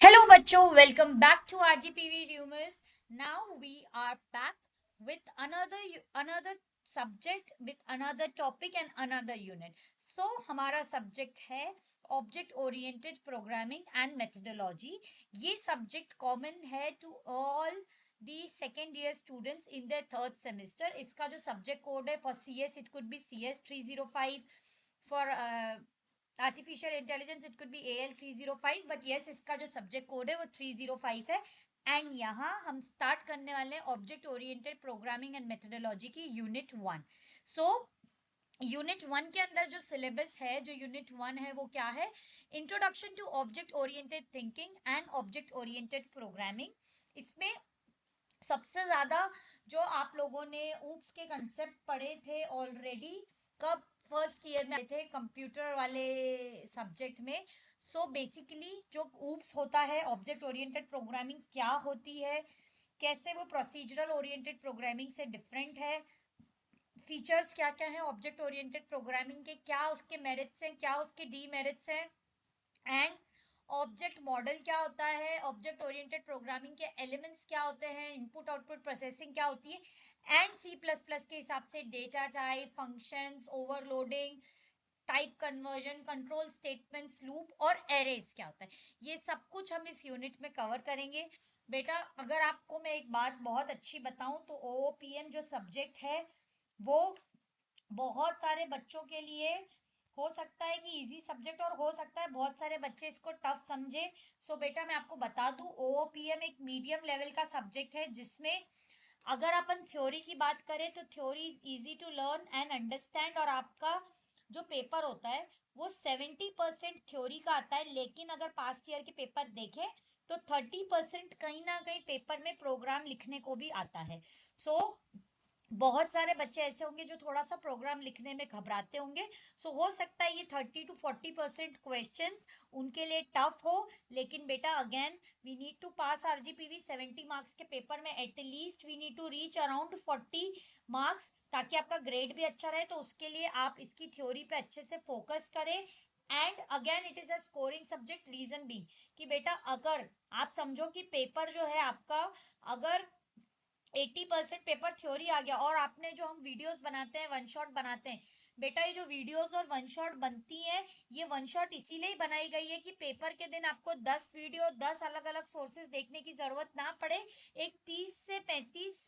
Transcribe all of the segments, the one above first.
Hello बच्चों, welcome back to RGPV Rumors. Now we are back with another subject with another topic and another unit. So हमारा subject है Object Oriented Programming and Methodology. ये subject common है to all the second year students in their third semester. इसका जो subject code है for CS it could be CS 305 for artificial intelligence it could be AL 305 but yes इसका जो subject code है वो 305 है। And यहाँ हम स्टार्ट करने वाले हैं object oriented programming and methodology की यूनिट 1। सो यूनिट 1 के अंदर जो सिलेबस है, जो यूनिट 1 है वो क्या है? Introduction to object oriented thinking and object oriented programming. इसमें सबसे ज्यादा जो आप लोगों ने ऊप्स के कंसेप्ट पढ़े थे ऑलरेडी, कब फर्स्ट ईयर में आए थे कंप्यूटर वाले सब्जेक्ट में। सो बेसिकली जो ऊप्स होता है, ऑब्जेक्ट ओरिएंटेड प्रोग्रामिंग क्या होती है, कैसे वो प्रोसीजरल ओरिएंटेड प्रोग्रामिंग से डिफरेंट है, फीचर्स क्या क्या है ऑब्जेक्ट ओरिएंटेड प्रोग्रामिंग के, क्या उसके मेरिट्स हैं, क्या उसके डीमेरिट्स हैं, एंड ऑब्जेक्ट मॉडल क्या होता है, ऑब्जेक्ट ओरिएंटेड प्रोग्रामिंग के एलिमेंट्स क्या होते हैं, इनपुट आउटपुट प्रोसेसिंग क्या होती है, एंड सी प्लस प्लस के हिसाब से data type, functions, overloading, type conversion, control statements, loop और एरेज क्या होता है, ये सब कुछ हम इस यूनिट में कवर करेंगे। बेटा अगर आपको मैं एक बात बहुत अच्छी बताऊं तो OOPM जो सब्जेक्ट है वो बहुत सारे बच्चों के लिए हो सकता है कि इजी सब्जेक्ट और हो सकता है बहुत सारे बच्चे इसको टफ समझे। सो बेटा मैं आपको बता दूं OOPM एक मीडियम लेवल का सब्जेक्ट है जिसमें अगर अपन थ्योरी की बात करें तो theory is easy to learn and understand, और आपका जो पेपर होता है वो 70% थ्योरी का आता है, लेकिन अगर पास्ट ईयर के पेपर देखें तो 30% कहीं ना कहीं पेपर में प्रोग्राम लिखने को भी आता है। सो बहुत सारे बच्चे ऐसे होंगे जो थोड़ा सा प्रोग्राम लिखने में घबराते होंगे। सो हो सकता है ये 30 to 40% क्वेश्चन उनके लिए टफ हो, लेकिन बेटा again we need to pass RGPV 70 marks के पेपर में, at least we need to reach around 40 marks, ताकि आपका ग्रेड भी अच्छा रहे। तो उसके लिए आप इसकी थ्योरी पे अच्छे से फोकस करें। And again it is a scoring subject, reason be कि बेटा अगर आप समझो कि पेपर जो है आपका, अगर 80% पेपर थ्योरी आ गया और आपने जो हम वीडियोस बनाते हैं, वन शॉट बनाते हैं, बेटा ये जो वीडियोस और वन शॉट बनती हैं ये वन शॉट इसीलिए ही बनाई गई है कि पेपर के दिन आपको 10 वीडियो 10 अलग अलग सोर्सेज देखने की जरूरत ना पड़े। एक 30 से 35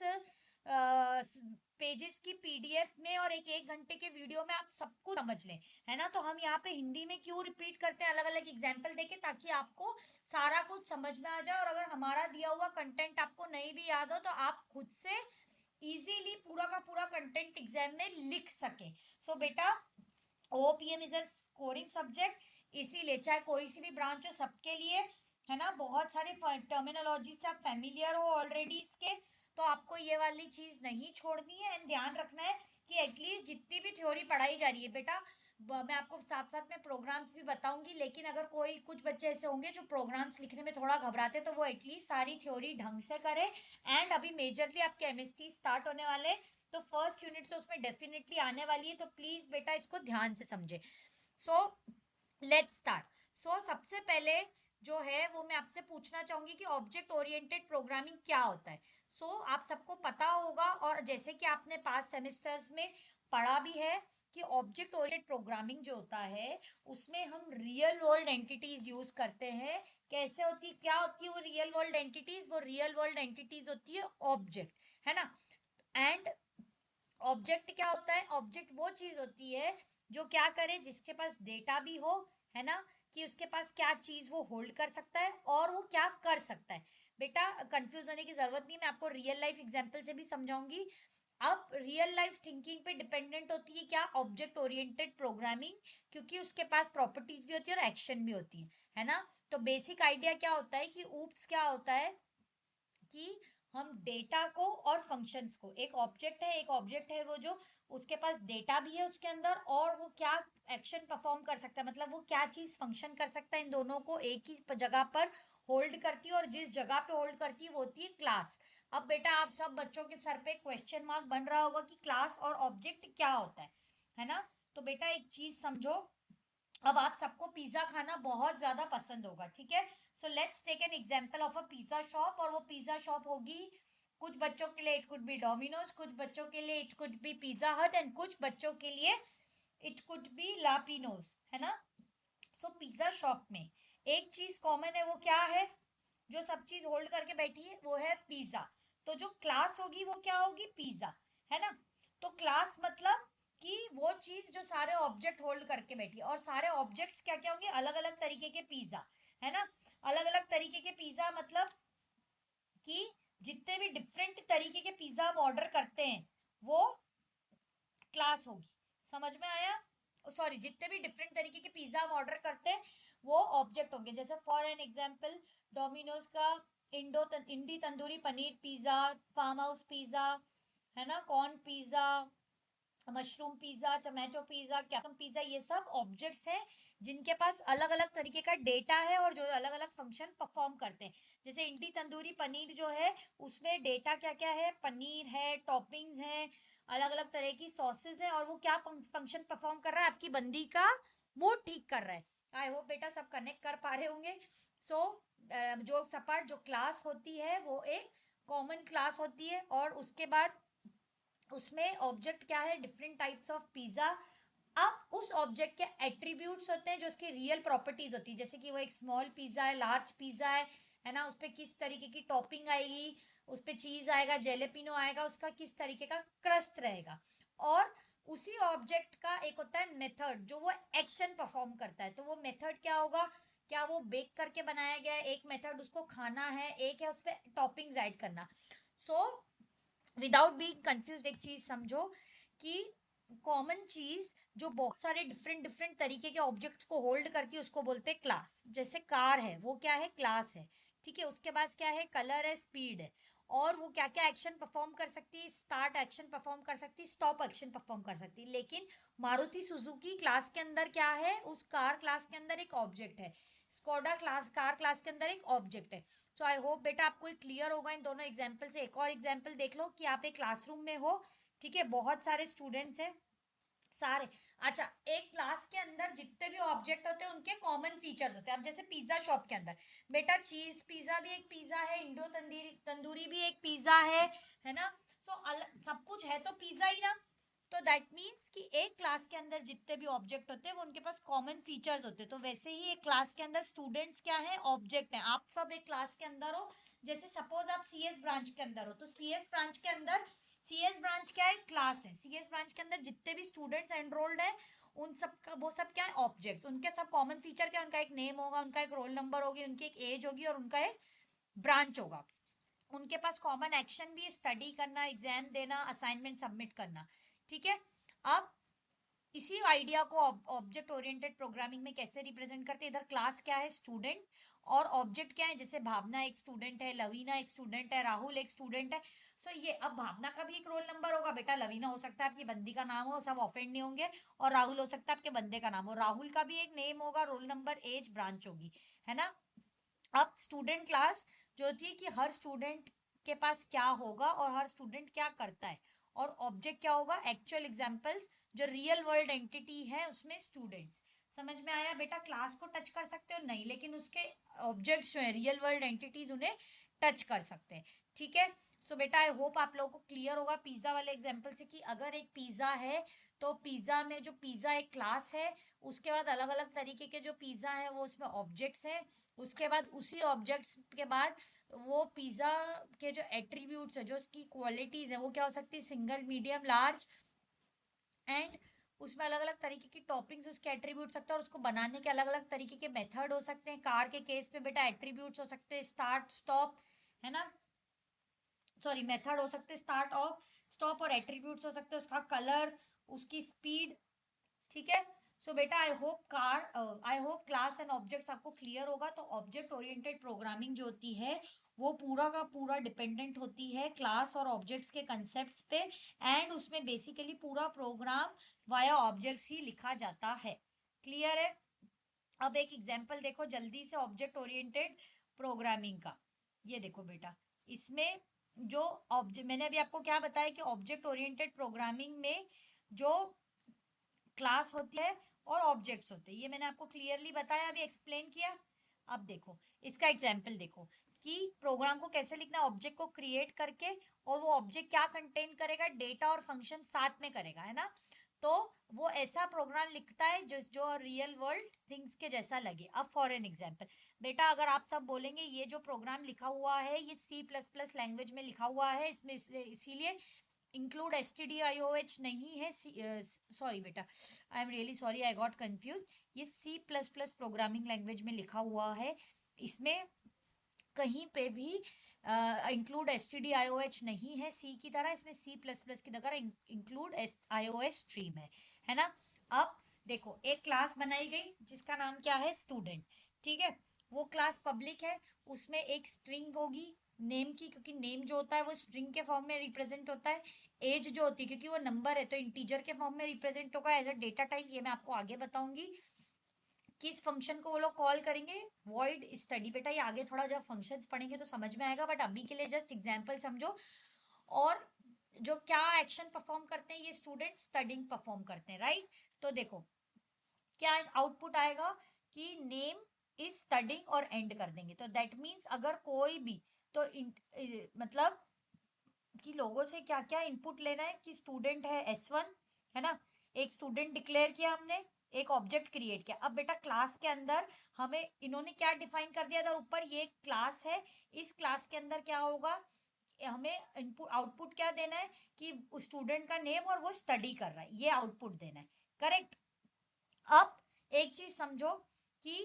पेजेस की PDF में और एक 1 घंटे के वीडियो में आप सब कुछ समझ लें, है ना। तो हम यहाँ पे हिंदी में क्यों रिपीट करते हैं, अलग अलग एग्जाम्पल देके, ताकि आपको सारा कुछ समझ में आ जाए, और अगर हमारा दिया हुआ कंटेंट आपको नहीं भी याद हो तो आप खुद से इजीली पूरा का पूरा कंटेंट एग्जाम में लिख सके। सो बेटा OPM is a scoring subject, इसीलिए चाहे कोई सी भी ब्रांच हो सबके लिए, है ना, बहुत सारे टर्मिनोलॉजी से आप फेमिलियर हो ऑलरेडी इसके, तो आपको ये वाली चीज नहीं छोड़नी है। एंड ध्यान रखना है कि एटलीस्ट जितनी भी थ्योरी पढ़ाई जा रही है बेटा, मैं आपको साथ साथ में प्रोग्राम्स भी बताऊंगी, लेकिन अगर कोई कुछ बच्चे ऐसे होंगे जो प्रोग्राम्स लिखने में थोड़ा घबराते तो वो एटलीस्ट सारी थ्योरी ढंग से करे। एंड अभी मेजरली आप केमिस्ट्री स्टार्ट होने वाले, तो फर्स्ट यूनिट तो उसमें डेफिनेटली आने वाली है, तो प्लीज बेटा इसको ध्यान से समझे। So let's start. सो सबसे पहले जो है वो मैं आपसे पूछना चाहूंगी कि ऑब्जेक्ट ओरिएंटेड प्रोग्रामिंग क्या होता है। आप सबको पता होगा, और जैसे कि आपने पास्ट सेमेस्टर्स में पढ़ा भी है कि ऑब्जेक्ट ओरिएंटेड प्रोग्रामिंग जो होता है उसमें हम रियल वर्ल्ड एंटिटीज यूज करते हैं। कैसे होती, क्या होती है वो रियल वर्ल्ड एंटिटीज? वो रियल वर्ल्ड एंटिटीज होती है ऑब्जेक्ट, है ना। एंड ऑब्जेक्ट क्या होता है? ऑब्जेक्ट वो चीज होती है जो क्या करे, जिसके पास डेटा भी हो, है ना, कि उसके पास क्या चीज वो होल्ड कर सकता है और वो क्या कर सकता है। बेटा कंफ्यूज होने की जरूरत नहीं, मैं आपको रियल लाइफ एग्जांपल से भी समझाऊंगी। अब रियल लाइफ थिंकिंग पे डिपेंडेंट होती है क्या? ऑब्जेक्ट ओरिएंटेड प्रोग्रामिंग, क्योंकि उसके पास प्रॉपर्टीज भी होती है और एक्शन भी होती है ना। तो बेसिक आइडिया क्या होता है कि ऊप्स क्या होता है कि हम डेटा को और फंक्शंस को, एक ऑब्जेक्ट है, एक ऑब्जेक्ट है वो जो उसके पास डेटा भी है उसके अंदर, और वो क्या एक्शन परफॉर्म कर सकता है, मतलब वो क्या चीज फंक्शन कर सकता है, इन दोनों को एक ही जगह पर होल्ड करती है, और जिस जगह पे होल्ड करती है वो होती है क्लास। अब बेटा आप सब बच्चों के सर पे क्वेश्चन मार्क बन रहा होगा कि क्लास और ऑब्जेक्ट क्या होता है ना। तो बेटा एक चीज समझो अब आप सबको पिज्जा खाना बहुत ज्यादा पसंद होगा, ठीक है। So let's take an example of a pizza shop, और वो पिज्जा शॉप होगी, कुछ बच्चों के लिए इट कुड बी डोमिनोज, कुछ बच्चों के लिए इट कुड बी पिज्जा हट, एंड कुछ बच्चों के लिए इट कुड बी लापिनोज, है ना। सो पिज्जा शॉप में एक चीज कॉमन है, वो क्या है, जो सब चीज होल्ड करके बैठी है वो है पिज्जा। तो जो क्लास होगी वो क्या होगी, पिज्जा, है ना। तो क्लास मतलब कि वो चीज जो सारे ऑब्जेक्ट होल्ड करके बैठी है, और सारे ऑब्जेक्ट्स क्या क्या होंगे, अलग अलग तरीके के पिज्जा, है ना। अलग अलग तरीके के पिज्जा मतलब कि जितने भी डिफरेंट तरीके के पिज्जा हम ऑर्डर करते हैं वो क्लास होगी। समझ में आया। सॉरी, जितने भी डिफरेंट तरीके के पिज्जा हम ऑर्डर करते हैं वो ऑब्जेक्ट होंगे। जैसे फॉर एन एग्जांपल, डोमिनोज का Indi tandoori paneer pizza, farm house pizza, है ना, corn pizza, mushroom pizza, tomato pizza, capsicum pizza, ये सब ऑब्जेक्ट्स हैं जिनके पास अलग अलग तरीके का डेटा है और जो अलग अलग फंक्शन परफॉर्म करते हैं। जैसे इंडी तंदूरी पनीर जो है, उसमें डेटा क्या क्या है, पनीर है, टॉपिंग्स हैं, अलग अलग तरह की सॉसेस है, और वो क्या फंक्शन परफॉर्म कर रहा है, आपकी बंदी का मूड ठीक कर रहा है। आई होप बेटा सब कनेक्ट कर पा रहे होंगे। सो जो सपाट जो क्लास होती है वो एक कॉमन क्लास होती है, और उसके बाद उसमें ऑब्जेक्ट क्या है, डिफरेंट टाइप्स ऑफ पिज्जा। अब उस ऑब्जेक्ट के एट्रीब्यूट्स होते हैं जो उसकी रियल प्रॉपर्टीज होती है, जैसे कि वो एक स्मॉल पिज्जा है, लार्ज पिज्जा है ना, उस पर किस तरीके की टॉपिंग आएगी, उस पर चीज आएगा, जेलेपिनो आएगा, उसका किस तरीके का क्रस्ट रहेगा। और उसी ऑब्जेक्ट का एक होता है मेथड, जो वो एक्शन परफॉर्म करता है। तो वो मेथड क्या होगा, क्या वो बेक करके बनाया गया है, एक मेथड उसको खाना है, एक है उस पर टॉपिंग्स ऐड करना। सो विदाउट बीइंग कंफ्यूज, एक चीज समझो कि कॉमन चीज जो बहुत सारे डिफरेंट डिफरेंट तरीके के ऑब्जेक्ट्स को होल्ड करती है उसको बोलते हैं क्लास। जैसे कार है, वो क्या है, क्लास है, ठीक है। उसके बाद क्या है, कलर है, स्पीड है, और वो क्या क्या एक्शन परफॉर्म कर सकती है, स्टार्ट एक्शन परफॉर्म कर सकती है, स्टॉप एक्शन परफॉर्म कर सकती है। लेकिन मारुति सुजुकी क्लास के अंदर क्या है, उस कार क्लास के अंदर एक ऑब्जेक्ट है, स्कोडा क्लास कार क्लास के अंदर एक ऑब्जेक्ट है। सो आई होप बेटा आपको क्लियर होगा इन दोनों एग्जाम्पल से। एक और एग्जाम्पल देख लो कि आप एक क्लासरूम में हो, ठीक है, बहुत सारे स्टूडेंट्स हैं, सारे। अच्छा, एक क्लास के अंदर जितने भी ऑब्जेक्ट होते हैं उनके कॉमन फीचर्स होते हैं। अब जैसे पिज्जा शॉप के अंदर बेटा चीज पिज्जा भी एक पिज्जा है, इंडो तंदूरी तंदूरी भी एक पिज्जा है ना। सो सब कुछ है तो पिज्जा ही ना। तो दैट मीन्स कि एक क्लास के अंदर जितने भी ऑब्जेक्ट होते हैं वो उनके पास कॉमन फीचर्स होते हैं। तो वैसे ही एक क्लास के अंदर स्टूडेंट्स क्या है, ऑब्जेक्ट है। आप सब एक क्लास के अंदर हो, जैसे सपोज आप सीएस ब्रांच के अंदर हो, तो सीएस ब्रांच के अंदर सीएस ब्रांच क्या है, क्लास है। सीएस ब्रांच के अंदर जितने भी स्टूडेंट्स एनरोल्ड है उन सब का वो सब क्या है, ऑब्जेक्ट्स। उनके सब कॉमन फीचर क्या है, उनका एक नेम होगा, उनका एक रोल नंबर होगी, उनकी एक एज होगी, और उनका एक ब्रांच होगा। उनके पास कॉमन एक्शन भी है, स्टडी करना, एग्जाम देना, असाइनमेंट सबमिट करना, ठीक है। अब इसी आइडिया को ऑब्जेक्ट ओरिएंटेड प्रोग्रामिंग में कैसे रिप्रेजेंट करते हैं, इधर क्लास क्या है, स्टूडेंट, और ऑब्जेक्ट क्या है, जैसे भावना एक स्टूडेंट है, लवीना एक स्टूडेंट है, राहुल एक स्टूडेंट है। सो ये अब भावना का भी एक रोल नंबर होगा बेटा, लवीना हो सकता है आपकी बंदी का नाम हो, सब ऑफेंड नहीं होंगे, और राहुल हो सकता है आपके बंदे का नाम हो। राहुल का भी एक नेम होगा, रोल नंबर, एज, ब्रांच होगी, है ना। अब स्टूडेंट क्लास जो होती है कि हर स्टूडेंट के पास क्या होगा और हर स्टूडेंट क्या करता है, और ऑब्जेक्ट क्या होगा, एक्चुअल एग्जांपल्स, जो रियल वर्ल्ड एंटिटी है उसमें स्टूडेंट्स। समझ में आया बेटा। क्लास को टच कर सकते हो नहीं, लेकिन उसके ऑब्जेक्ट्स जो है रियल वर्ल्ड एंटिटीज उन्हें टच कर सकते हैं, ठीक है। सो बेटा आई होप आप लोगों को क्लियर होगा पिज्जा वाले एग्जाम्पल से कि अगर एक पिज्जा है तो पिज्जा में जो पिज्जा एक क्लास है, उसके बाद अलग अलग तरीके के जो पिज्जा है वो उसमें ऑब्जेक्ट्स हैं, उसके बाद उसी ऑब्जेक्ट्स के बाद वो पिज़्ज़ा के जो एट्रीब्यूट्स है, जो उसकी क्वालिटीज़ है, वो क्या हो सकती है, सिंगल, मीडियम, लार्ज, एंड उसमें अलग अलग तरीके की टॉपिंग्स उसके एट्रीब्यूट सकते हैं, और उसको बनाने के अलग अलग तरीके के मेथड हो सकते हैं। कार के केस में बेटा एट्रीब्यूट्स हो सकते हैं, स्टार्ट, स्टॉप, है ना, सॉरी, मेथड हो सकते हैं स्टार्ट और स्टॉप, और एट्रीब्यूट्स हो सकते हैं उसका कलर, उसकी स्पीड, ठीक है। सो बेटा I hope class and objects आपको क्लियर होगा। तो ऑब्जेक्ट ओरिएंटेड प्रोग्रामिंग जो होती है वो पूरा का पूरा डिपेंडेंट होती है क्लास और ऑब्जेक्ट्स के कंसेप्ट्स पे, एंड उसमें बेसिकली पूरा प्रोग्राम वाया ऑब्जेक्ट्स ही लिखा जाता है। क्लियर है। अब एक एग्जांपल देखो जल्दी से ऑब्जेक्ट ओरिएंटेड प्रोग्रामिंग का। ये देखो बेटा, इसमें जो ऑब्जेक्ट मैंने अभी आपको क्या बताया कि ऑब्जेक्ट ओरिएंटेड प्रोग्रामिंग में जो क्लास होती है और ऑब्जेक्ट्स होते हैं। ये मैंने आपको क्लियरली बताया, अभी एक्सप्लेन किया। अब देखो इसका एग्जाम्पल देखो कि प्रोग्राम को कैसे लिखना है, ऑब्जेक्ट को क्रिएट करके, और वो ऑब्जेक्ट क्या कंटेन करेगा, डेटा और फंक्शन साथ में करेगा, है ना। तो वो ऐसा प्रोग्राम लिखता है जो जो रियल वर्ल्ड थिंग्स के जैसा लगे। अब फॉर एन एग्जाम्पल बेटा, अगर आप सब बोलेंगे ये जो प्रोग्राम लिखा हुआ है ये C++ लैंग्वेज में लिखा हुआ है, इसमें इसीलिए इंक्लूड stdioh नहीं है, सॉरी बेटा, I am really sorry, I got confuse. ये C++ प्रोग्रामिंग लैंग्वेज में लिखा हुआ है, इसमें कहीं पे भी इंक्लूड stdioh नहीं है सी की तरह, इसमें C++ की तरह इंक्लूड ios स्ट्रीम है ना। अब देखो एक क्लास बनाई गई जिसका नाम क्या है, स्टूडेंट, ठीक है। वो क्लास पब्लिक है, उसमें एक स्ट्रिंग होगी नेम की, क्योंकि नेम जो होता है वो स्ट्रिंग के फॉर्म में रिप्रेजेंट होता है। एज जो होती है क्योंकि वो नंबर है तो इंटीजर के फॉर्म में रिप्रेजेंट होगा एज अ डेटा टाइप, ये मैं आपको आगे बताऊंगी। किस फंक्शन को वो लोग कॉल करेंगे, वॉइड स्टडी। बेटा ये आगे थोड़ा जब फंक्शंस पढ़ेंगे तो समझ में आएगा, बट अभी के लिए जस्ट एग्जांपल समझो। और जो क्या एक्शन परफॉर्म करते हैं ये स्टूडेंट, स्टडिंग परफॉर्म करते हैं, राइट। तो देखो क्या आउटपुट आएगा कि नेम इज स्टडिंग और एंड कर देंगे, तो दैट मीन्स अगर कोई भी, तो मतलब कि लोगों से क्या क्या इनपुट लेना है, कि स्टूडेंट है S1, है ना। एक स्टूडेंट डिक्लेयर किया हमने, एक ऑब्जेक्ट क्रिएट किया। अब बेटा क्लास के अंदर हमें इन्होंने क्या डिफाइन कर दिया था, ऊपर ये क्लास है, इस क्लास के अंदर क्या होगा, हमें इनपुट आउटपुट क्या देना है कि स्टूडेंट का नेम और वो स्टडी कर रहा है, ये आउटपुट देना है, करेक्ट। अब एक चीज समझो कि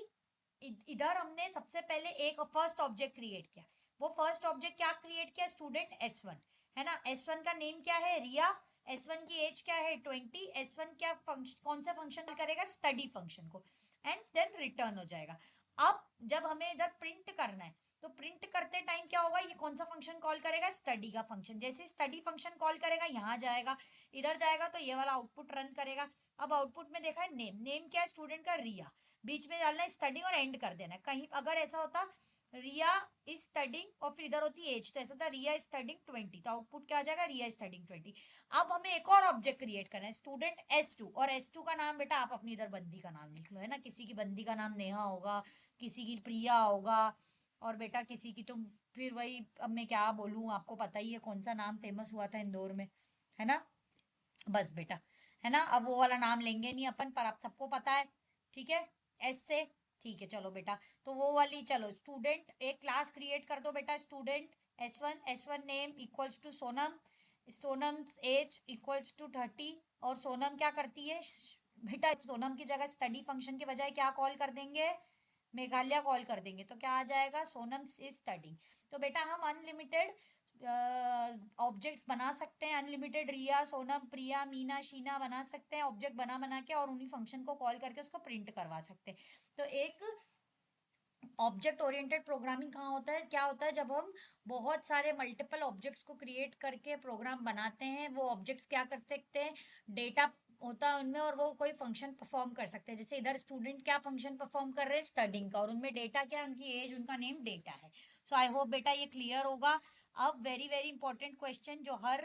इधर हमने सबसे पहले एक फर्स्ट ऑब्जेक्ट क्रिएट किया। वो फर्स्ट ऑब्जेक्ट क्या क्रिएट किया, स्टूडेंट S1, है ना। S1 का नेम क्या है, रिया। S1 की एज क्या है, 20। S1 क्या फंक्शन, कौन सा फंक्शन करेगा, स्टडी फंक्शन को, एंड देन रिटर्न हो जाएगा। अब जब हमें इधर प्रिंट करना है तो प्रिंट करते टाइम क्या होगा, ये कौन सा फंक्शन कॉल करेगा, स्टडी का फंक्शन। जैसे स्टडी फंक्शन कॉल करेगा यहाँ जाएगा, इधर जाएगा तो ये वाला आउटपुट रन करेगा। अब आउटपुट में देखा है नेम, नेम क्या है स्टूडेंट का, रिया। बीच में डालना है स्टडी और एंड कर देना है। कहीं अगर ऐसा होता रिया इज स्टडिंग और फिर इधर होती एज, तो ऐसा होता रिया इज स्टडिंग 20, तो आउटपुट क्या आ जाएगा, रिया इज स्टडिंग 20। अब हमें एक और ऑब्जेक्ट क्रिएट करना है, स्टूडेंट S2, और S2 का नाम बेटा आप अपनी इधर बंदी का नाम लिख लो, है ना। किसी की बंदी का नाम नेहा होगा, किसी की प्रिया होगा, और बेटा किसी की तुम, फिर वही अब मैं क्या बोलूँ, आपको पता ही है कौन सा नाम फेमस हुआ था इंदौर में, है ना। बस बेटा, है ना। अब वो वाला नाम लेंगे नहीं अपन, पर आप सबको पता है, ठीक है, एस से। ठीक है चलो बेटा, तो वो वाली, चलो स्टूडेंट एक क्लास क्रिएट कर दो बेटा, student S1 name equals to Sonam, Sonam age equals to 30। और सोनम क्या करती है बेटा, सोनम की जगह स्टडी फंक्शन के बजाय क्या कॉल कर देंगे, मेघालय कॉल कर देंगे, तो क्या आ जाएगा, सोनम इज स्टडिंग। तो बेटा हम अनलिमिटेड ऑब्जेक्ट्स बना सकते हैं, अनलिमिटेड रिया, सोनम, प्रिया, मीना, शीना बना सकते हैं ऑब्जेक्ट बना बना के, और उन्हीं फंक्शन को कॉल करके उसको प्रिंट करवा सकते हैं। तो एक ऑब्जेक्ट ओरिएंटेड प्रोग्रामिंग कहाँ होता है, क्या होता है, जब हम बहुत सारे मल्टीपल ऑब्जेक्ट्स को क्रिएट करके प्रोग्राम बनाते हैं। वो ऑब्जेक्ट्स क्या कर सकते हैं, डेटा होता है उनमें, और वो कोई फंक्शन परफॉर्म कर सकते हैं। जैसे इधर स्टूडेंट क्या फंक्शन परफॉर्म कर रहे हैं, स्टडिंग का, और उनमें डेटा क्या है, उनकी एज, उनका नेम, डेटा है। सो आई होप बेटा ये क्लियर होगा। अब वेरी वेरी इंपॉर्टेंट क्वेश्चन जो हर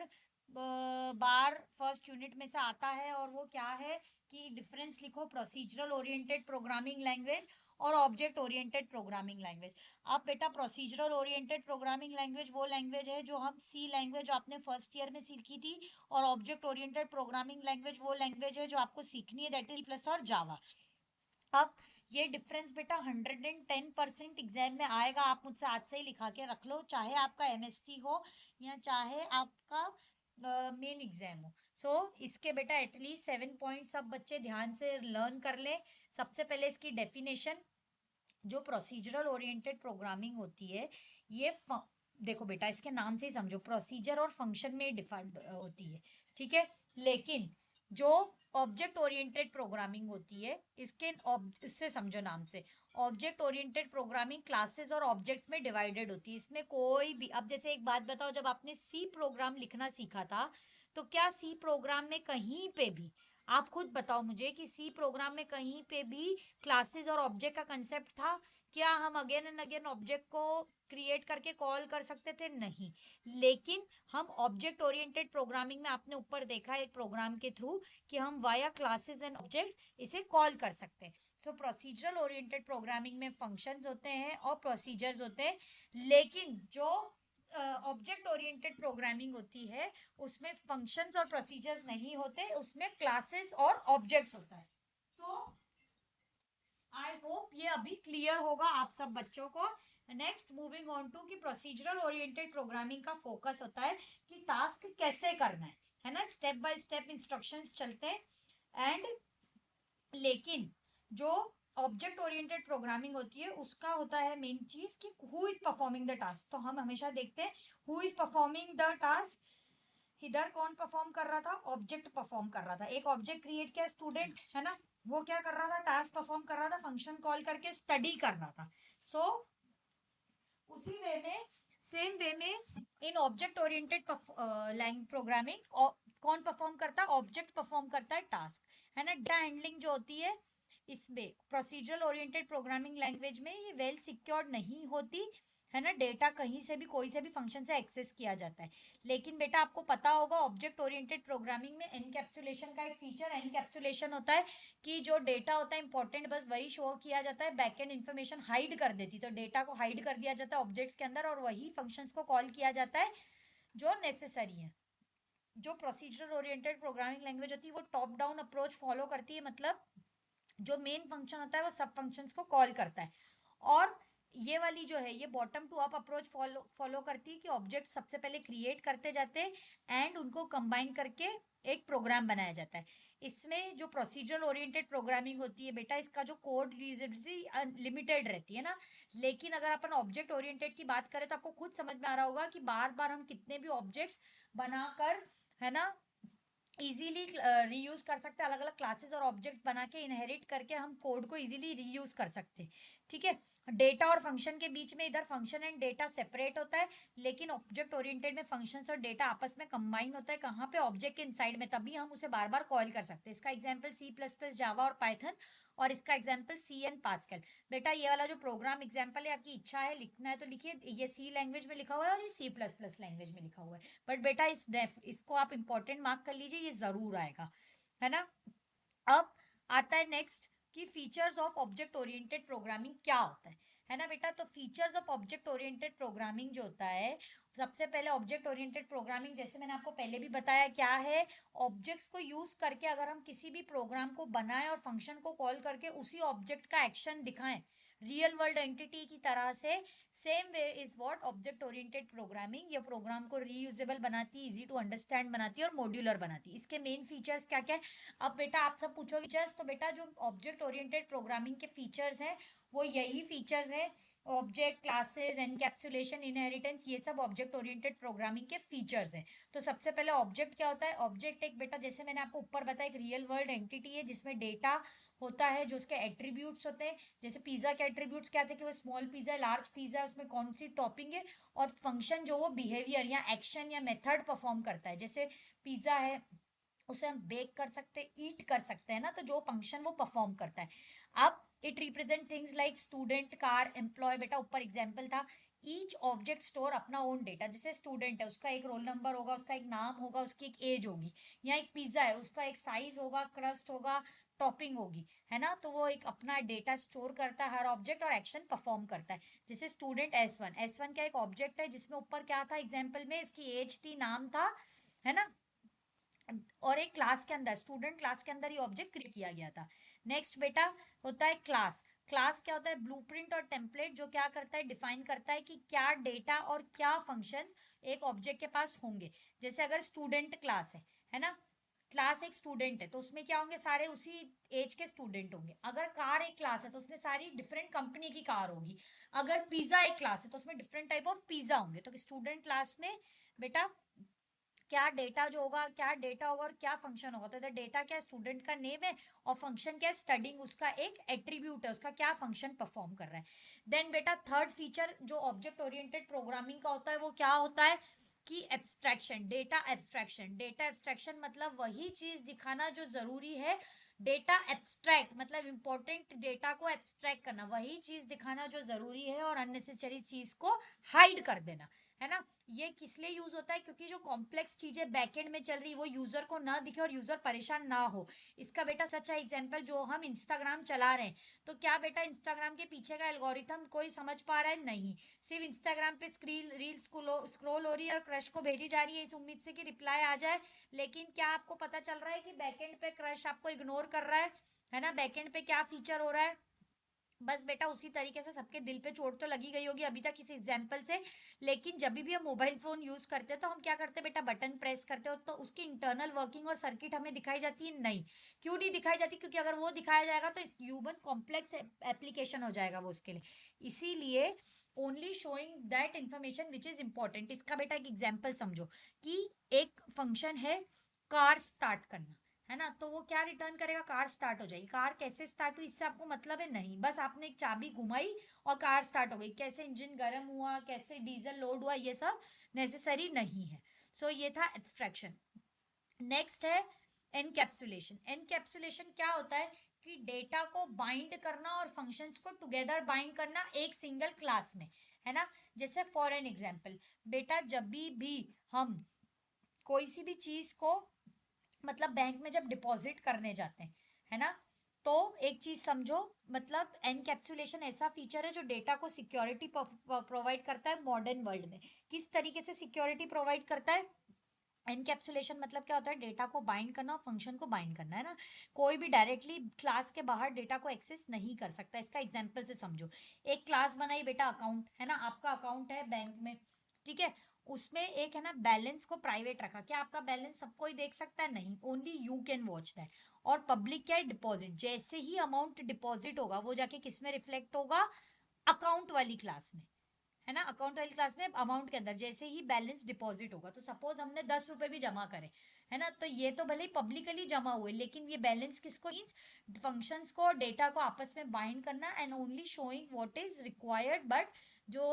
बार फर्स्ट यूनिट में से आता है, और वो क्या है कि डिफरेंस लिखो प्रोसीजरल ओरिएंटेड प्रोग्रामिंग लैंग्वेज और ऑब्जेक्ट ओरिएंटेड प्रोग्रामिंग लैंग्वेज। अब बेटा प्रोसीजरल ओरिएंटेड प्रोग्रामिंग लैंग्वेज वो लैंग्वेज है जो हम सी लैंग्वेज आपने फर्स्ट ईयर में सीखी थी, और ऑब्जेक्ट ओरिएंटेड प्रोग्रामिंग लैंग्वेज वो लैंग्वेज है जो आपको सीखनी है, दैट इज प्लस और जावा। अब ये डिफरेंस बेटा 110% एग्जाम में आएगा, आप मुझसे आज से ही लिखा के रख लो, चाहे आपका MSc हो या चाहे आपका मेन एग्जाम हो। सो इसके बेटा एटलीस्ट 7 पॉइंट सब बच्चे ध्यान से लर्न कर ले। सबसे पहले इसकी डेफिनेशन, जो प्रोसीजरल ओरिएंटेड प्रोग्रामिंग होती है, ये देखो बेटा इसके नाम से ही समझो, प्रोसीजर और फंक्शन में डिफाइंड होती है, ठीक है। लेकिन जो ऑब्जेक्ट ओरिएंटेड प्रोग्रामिंग होती है, इससे समझो नाम से, ऑब्जेक्ट ओरिएंटेड प्रोग्रामिंग क्लासेस और ऑब्जेक्ट्स में डिवाइडेड होती है। इसमें कोई भी, अब जैसे एक बात बताओ, जब आपने सी प्रोग्राम लिखना सीखा था, तो क्या सी प्रोग्राम में कहीं पे भी आप खुद बताओ मुझे कि सी प्रोग्राम में कहीं पे भी क्लासेस और ऑब्जेक्ट का कंसेप्ट था? क्या हम अगेन एंड अगेन ऑब्जेक्ट को क्रिएट करके कॉल कर सकते थे? नहीं। लेकिन हम ऑब्जेक्ट ओरिएंटेड प्रोग्रामिंग में आपने ऊपर देखा एक प्रोग्राम के थ्रू कि हम वाया क्लासेस एंड ऑब्जेक्ट इसे कॉल कर सकते हैं। सो प्रोसीजरल ओरिएंटेड प्रोग्रामिंग में फंक्शंस होते हैं और प्रोसीजर्स होते हैं, लेकिन जो ऑब्जेक्ट ओरिएंटेड प्रोग्रामिंग होती है उसमें फंक्शंस और प्रोसीजर्स नहीं होते, उसमें क्लासेस और ऑब्जेक्ट्स होता है। सो आई होप ये अभी क्लियर होगा आप सब बच्चों को। नेक्स्ट मूविंग ऑन टू कि प्रोसीजरल ओरिएंटेड प्रोग्रामिंग का फोकस होता है कि टास्क कैसे करना है ना, स्टेप बाय स्टेप इंस्ट्रक्शंस चलते हैं। एंड लेकिन जो ऑब्जेक्ट ओरिएंटेड प्रोग्रामिंग होती है उसका होता है मेन चीज कि who is performing the task. तो हम हमेशा देखते हैं who is performing the task. इधर कौन परफॉर्म कर रहा था? ऑब्जेक्ट परफॉर्म कर रहा था। एक ऑब्जेक्ट क्रिएट किया स्टूडेंट, है ना, वो क्या कर रहा था? टास्क परफॉर्म कर रहा था, फंक्शन कॉल करके स्टडी कर रहा था। सो उसी वे में, सेम वे में इन ऑब्जेक्ट ओरिएंटेड लैंग्वेज प्रोग्रामिंग कौन परफॉर्म करता है? ऑब्जेक्ट परफॉर्म करता है टास्क, है ना। डेटा हैंडलिंग जो होती है इसमें प्रोसीजरल ओरिएंटेड प्रोग्रामिंग लैंग्वेज में ये वेल सिक्योर्ड नहीं होती, है ना। डेटा कहीं से भी कोई से भी फंक्शन से एक्सेस किया जाता है। लेकिन बेटा आपको पता होगा ऑब्जेक्ट ओरिएंटेड प्रोग्रामिंग में एनकैप्सुलेशन का एक फीचर, एनकैप्सुलेशन होता है कि जो डेटा होता है इंपॉर्टेंट बस वही शो किया जाता है, बैकएंड इन्फॉर्मेशन हाइड कर देती, तो डेटा को हाइड कर दिया जाता है ऑब्जेक्ट्स के अंदर और वही फंक्शंस को कॉल किया जाता है जो नेसेसरी है। जो प्रोसीजरल ओरिएंटेड प्रोग्रामिंग लैंग्वेज होती है वो टॉप डाउन अप्रोच फॉलो करती है, मतलब जो मेन फंक्शन होता है वो सब फंक्शंस को कॉल करता है। और ये वाली जो है ये bottom to up approach follow करती है कि ऑब्जेक्ट सबसे पहले क्रिएट करते जाते हैं एंड उनको कंबाइन करके एक प्रोग्राम बनाया जाता है। इसमें जो प्रोसीजरल ओरिएंटेड प्रोग्रामिंग होती है बेटा इसका जो कोड रीयूजेबिलिटी लिमिटेड रहती है ना। लेकिन अगर अपन ऑब्जेक्ट ओरिएंटेड की बात करें तो आपको खुद समझ में आ रहा होगा कि बार बार हम कितने भी ऑब्जेक्ट्स बनाकर, है ना, इजीली रीयूज कर सकते हैं। अलग अलग क्लासेस और ऑब्जेक्ट्स बना के इनहेरिट करके हम कोड को इजीली रीयूज कर सकते हैं। ठीक है। डेटा और फंक्शन के बीच में इधर फंक्शन एंड डेटा सेपरेट होता है, लेकिन ऑब्जेक्ट ओरिएंटेड में फंक्शंस और डेटा आपस में कंबाइन होता है। कहाँ पे? ऑब्जेक्ट के इनसाइड में, तभी हम उसे बार बार कॉल कर सकते हैं। इसका एग्जाम्पल सी प्लस प्लस, जावा और पाइथन, और इसका एग्जाम्पल सी एंड पास्कल। बेटा ये वाला जो प्रोग्राम एग्जाम्पल है आपकी इच्छा है लिखना है तो लिखिए, ये सी लैंग्वेज में लिखा हुआ है और ये सी प्लस प्लस लैंग्वेज में लिखा हुआ है। बट बेटा इसको आप इंपॉर्टेंट मार्क कर लीजिए, ये जरूर आएगा, है ना। अब आता है नेक्स्ट कि features of object oriented programming क्या होता है ना बेटा। तो features of object oriented programming जो होता है, सबसे पहले ऑब्जेक्ट ओरिएंटेड प्रोग्रामिंग जैसे मैंने आपको पहले भी बताया क्या है, ऑब्जेक्ट्स को यूज करके अगर हम किसी भी प्रोग्राम को बनाएं और फंक्शन को कॉल करके उसी ऑब्जेक्ट का एक्शन दिखाएं रियल वर्ल्ड एंटिटी की तरह से, same way is what object oriented programming. ये प्रोग्राम को रीयूजेबल बनाती है, इजी टू अंडरस्टैंड बनाती है और मॉड्यूलर बनाती है। इसके मेन फीचर्स क्या क्या है? अब बेटा आप सब पूछोगे फीचर्स, तो बेटा जो ऑब्जेक्ट ओरिएंटेड प्रोग्रामिंग के फीचर्स हैं वो यही फीचर्स हैं। ऑब्जेक्ट, क्लासेस, एनकैप्सुलेशन, इनहेरिटेंस, ये सब ऑब्जेक्ट ओरिएंटेड प्रोग्रामिंग के फीचर्स हैं। तो सबसे पहले ऑब्जेक्ट क्या होता है? ऑब्जेक्ट एक बेटा जैसे मैंने आपको ऊपर बताया एक रियल वर्ल्ड एंटिटी है जिसमें डेटा होता है, जो उसके एट्रीब्यूट्स होते हैं। जैसे पिज्जा के एट्रीब्यूट्स क्या थे कि वो स्मॉल पिज्जा है, लार्ज पिज्जा है, उसमें कौन सी टॉपिंग है, और फंक्शन जो वो बिहेवियर या एक्शन या मेथड परफॉर्म करता है। जैसे पिज्जा है उसे हम बेक कर सकते हैं, ईट कर सकते हैं ना, तो जो फंक्शन वो परफॉर्म करता है। अब it represent things like student, car, employ. बेटा ऊपर एग्जाम्पल था, ईच ऑब्जेक्ट स्टोर अपना ओन डेटा। जैसे स्टूडेंट है उसका एक रोल नंबर होगा, उसका एक नाम होगा, उसकी एक एज होगी। या एक पिज्जा है उसका एक साइज होगा, क्रस्ट होगा, टॉपिंग होगी, है ना। तो वो एक अपना डेटा स्टोर करता है हर ऑब्जेक्ट और एक्शन परफॉर्म करता है। जैसे स्टूडेंट S1, S1 क्या एक ऑब्जेक्ट है जिसमें ऊपर क्या था एग्जाम्पल में, इसकी एज थी, नाम था, है ना, और एक क्लास के अंदर, स्टूडेंट क्लास के अंदर ये ऑब्जेक्ट क्रिएट किया गया था। नेक्स्ट बेटा होता है क्लास। क्लास क्या होता है? ब्लूप्रिंट और टेम्पलेट, जो क्या करता है? डिफाइन करता है कि क्या डेटा और क्या फंक्शंस एक ऑब्जेक्ट के पास होंगे। जैसे अगर स्टूडेंट क्लास है ना, क्लास एक स्टूडेंट है तो उसमें क्या होंगे? सारे उसी एज के स्टूडेंट होंगे। अगर कार एक क्लास है तो उसमें सारी डिफरेंट कंपनी की कार होगी। अगर पिज्जा एक क्लास है तो उसमें डिफरेंट टाइप ऑफ पिज्जा होंगे। तो स्टूडेंट क्लास में बेटा क्या डेटा जो होगा, क्या डेटा होगा और क्या फंक्शन होगा। तो इधर डेटा क्या, स्टूडेंट का नेम है, और फंक्शन क्या, स्टडिंग, उसका एक एट्रीब्यूट है, उसका क्या फंक्शन परफॉर्म कर रहा है। देन बेटा थर्ड फीचर जो ऑब्जेक्ट ओरिएंटेड प्रोग्रामिंग का होता है वो क्या होता है? कि एब्स्ट्रैक्शन, डेटा एब्स्ट्रैक्शन मतलब वही चीज दिखाना जो जरूरी है। डेटा एब्स्ट्रैक्ट मतलब इंपॉर्टेंट डेटा को एब्स्ट्रैक्ट करना, वही चीज दिखाना जो जरूरी है और अननेसेसरी चीज को हाइड कर देना, है ना। ये किस लिए यूज होता है, क्योंकि जो कॉम्प्लेक्स चीजें बैकएंड में चल रही वो यूजर को ना दिखे और यूजर परेशान ना हो। इसका बेटा सच्चा एग्जांपल, जो हम इंस्टाग्राम चला रहे हैं, तो क्या बेटा इंस्टाग्राम के पीछे का एल्गोरिथम कोई समझ पा रहा है? नहीं। सिर्फ इंस्टाग्राम पे स्क्रीन रील्स स्क्रोल हो रही है और क्रश को भेजी जा रही है इस उम्मीद से कि रिप्लाई आ जाए। लेकिन क्या आपको पता चल रहा है कि बैकएंड पे क्रश आपको इग्नोर कर रहा है ना। बैकएंड पे क्या फीचर हो रहा है? बस बेटा उसी तरीके से सबके दिल पे चोट तो लगी गई होगी अभी तक इस एग्जाम्पल से। लेकिन जब भी हम मोबाइल फोन यूज करते हैं तो हम क्या करते हैं बेटा, बटन प्रेस करते हो तो उसकी इंटरनल वर्किंग और सर्किट हमें दिखाई जाती है? नहीं। क्यों नहीं दिखाई जाती? क्योंकि अगर वो दिखाया जाएगा तो ह्यूमन कॉम्प्लेक्स एप्लीकेशन हो जाएगा वो उसके लिए। इसीलिए only showing that information which is important. इसका बेटा एक एग्जाम्पल समझो कि एक फंक्शन है कार स्टार्ट करना, है ना। तो वो क्या रिटर्न करेगा? कार स्टार्ट हो जाएगी। कार कैसे स्टार्ट हुई इससे आपको मतलब है? नहीं। बस आपने एक चाबी घुमाई और कार स्टार्ट हो गई। कैसे इंजन गर्म हुआ, कैसे डीजल लोड हुआ, ये सब नेसेसरी नहीं है। सो ये था एब्स्ट्रैक्शन। नेक्स्ट है एनकैप्सुलेशन। एनकैप्सुलेशन क्या होता है कि डेटा को बाइंड करना और फंक्शंस को टुगेदर बाइंड करना एक सिंगल क्लास में, है ना। जैसे फॉर एन एग्जांपल बेटा, जब भी हम कोई सी भी चीज को मतलब बैंक में जब डिपॉजिट करने जाते हैं, है ना, तो एक चीज समझो, मतलब एनकैप्सुलेशन ऐसा फीचर है जो डेटा को सिक्योरिटी प्रोवाइड करता है मॉडर्न वर्ल्ड में। किस तरीके से सिक्योरिटी प्रोवाइड करता है? एनकैप्सुलेशन मतलब क्या होता है? डेटा को बाइंड करना और फंक्शन को बाइंड करना, है ना। कोई भी डायरेक्टली क्लास के बाहर डेटा को एक्सेस नहीं कर सकता। इसका एग्जांपल से समझो। एक क्लास बनाई बेटा, अकाउंट, है ना, आपका अकाउंट है बैंक में, ठीक है। उसमें एक है ना बैलेंस को प्राइवेट रखा। क्या आपका बैलेंस सब कोई देख सकता है? नहीं, only you can watch that. और पब्लिक क्या है? डिपॉजिट। जैसे ही अमाउंट डिपॉजिट होगा वो जाके किस में रिफ्लेक्ट होगा? अकाउंट वाली क्लास में, है ना। अकाउंट वाली क्लास में अमाउंट के अंदर जैसे ही बैलेंस डिपॉजिट होगा, तो सपोज हमने 10 रुपए भी जमा करे, है ना, तो ये तो भले ही पब्लिकली जमा हुए, लेकिन ये बैलेंस किसको मीन्स फंक्शंस को, डेटा को आपस में बाइंड करना and only showing what is required, but जो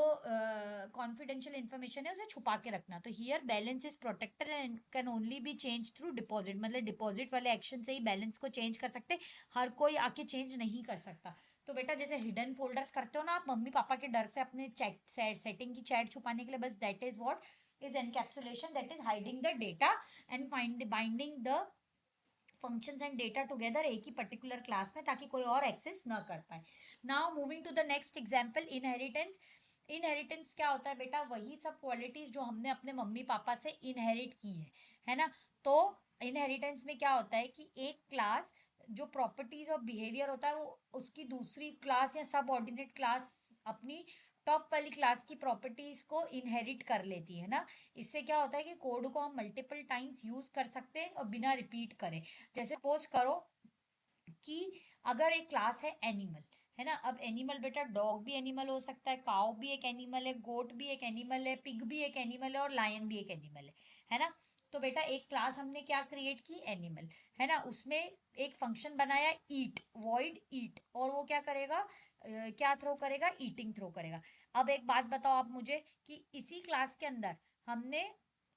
कॉन्फिडेंशियल इंफॉर्मेशन है उसे छुपा के रखना। तो here balance is protected and can only B change through deposit. मतलब डिपॉजिट वाले एक्शन से ही बैलेंस को चेंज कर सकते, हर कोई आके चेंज नहीं कर सकता। तो बेटा जैसे हिडन फोल्डर्स करते हो ना आप मम्मी पापा के डर से अपने चैट सेटिंग की चैट छुपाने के लिए, बस that is what is encapsulation, that is hiding the data and find binding the functions and data together एक ही पर्टिकुलर क्लास में, ताकि कोई और एक्सेस ना कर पाए। Now moving to the next example, inheritance. Inheritance क्या होता है बेटा? वही सब क्वालिटीज जो हमने अपने मम्मी पापा से इनहेरिट की है ना। तो इनहेरिटेंस में क्या होता है कि एक क्लास जो प्रॉपर्टीज और बिहेवियर होता है वो उसकी दूसरी क्लास या सब ऑर्डिनेट क्लास अपनी टॉप वाली क्लास की प्रॉपर्टीज को इनहेरिट कर लेती है ना। इससे क्या होता है कि कोड को हम मल्टीपल टाइम्स यूज कर सकते हैं और बिना रिपीट करें। जैसे सपोज करो कि अगर एक क्लास है एनिमल, है ना। अब एनिमल बेटा, डॉग भी एनिमल हो सकता है, काउ भी एक एनिमल है, गोट भी एक एनिमल है, पिग भी एक एनिमल है और लायन भी एक एनिमल है ना। तो बेटा एक क्लास हमने क्या क्रिएट की? एनिमल, है ना। उसमें एक फंक्शन बनाया ईट, वॉइड ईट, और वो क्या करेगा? क्या थ्रो करेगा? ईटिंग थ्रो करेगा। अब एक बात बताओ आप मुझे कि इसी क्लास के अंदर हमने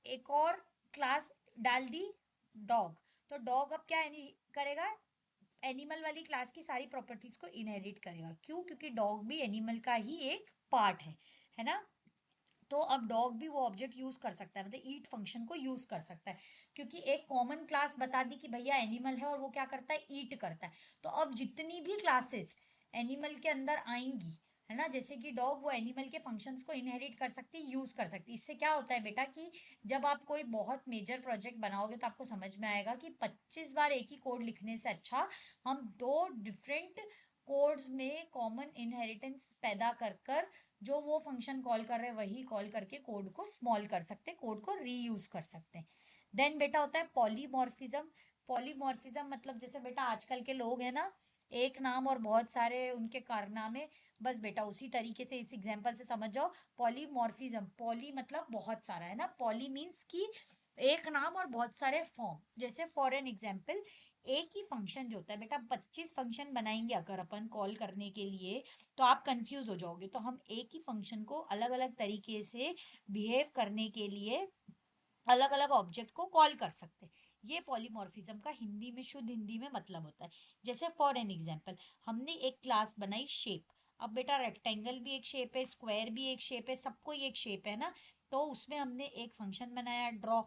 एक और क्लास डाल दी, डॉग। तो डॉग अब क्या करेगा? एनिमल वाली क्लास की सारी प्रॉपर्टीज को इनहेरिट करेगा। क्यों? क्योंकि डॉग भी एनिमल का ही एक पार्ट है ना। तो अब डॉग भी वो ऑब्जेक्ट यूज कर सकता है, मतलब ईट फंक्शन को यूज कर सकता है, क्योंकि एक कॉमन क्लास बता दी कि भैया एनिमल है और वो क्या करता है? ईट करता है। तो अब जितनी भी क्लासेस एनिमल के अंदर आएंगी, है ना, जैसे कि डॉग, वो एनिमल के फंक्शंस को इनहेरिट कर सकती है, यूज कर सकती है। इससे क्या होता है बेटा कि जब आप कोई बहुत मेजर प्रोजेक्ट बनाओगे तो आपको समझ में आएगा कि 25 बार एक ही कोड लिखने से अच्छा हम दो डिफरेंट कोड्स में कॉमन इनहेरिटेंस पैदा कर कर जो वो फंक्शन कॉल कर रहे हैं वही कॉल करके कोड को स्मॉल कर सकते हैं, कोड को रीयूज कर सकते हैं। देन बेटा होता है पॉलीमॉर्फिज्म। पॉलीमॉर्फिज्म मतलब जैसे बेटा आजकल के लोग हैं ना, एक नाम और बहुत सारे उनके कारनामे। बस बेटा उसी तरीके से इस एग्जांपल से समझ जाओ। पॉलीमॉर्फिज्म, पॉली मतलब बहुत सारा, है ना। पॉली मीन्स की एक नाम और बहुत सारे फॉर्म। जैसे फॉर एन एग्जांपल एक ही फंक्शन जो होता है बेटा, 25 फंक्शन बनाएंगे अगर अपन कॉल करने के लिए, तो आप कंफ्यूज हो जाओगे। तो हम एक ही फंक्शन को अलग अलग तरीके से बिहेव करने के लिए अलग अलग ऑब्जेक्ट को कॉल कर सकते हैं। ये पॉलीमॉर्फिज्म का हिंदी में, शुद्ध हिंदी में मतलब होता है। जैसे फॉर एन एग्जांपल, हमने एक क्लास बनाई शेप। अब बेटा रेक्टेंगल भी एक शेप है, स्क्वायर भी एक शेप है, सबको एक शेप है ना। तो उसमें हमने एक फंक्शन बनाया ड्रॉ।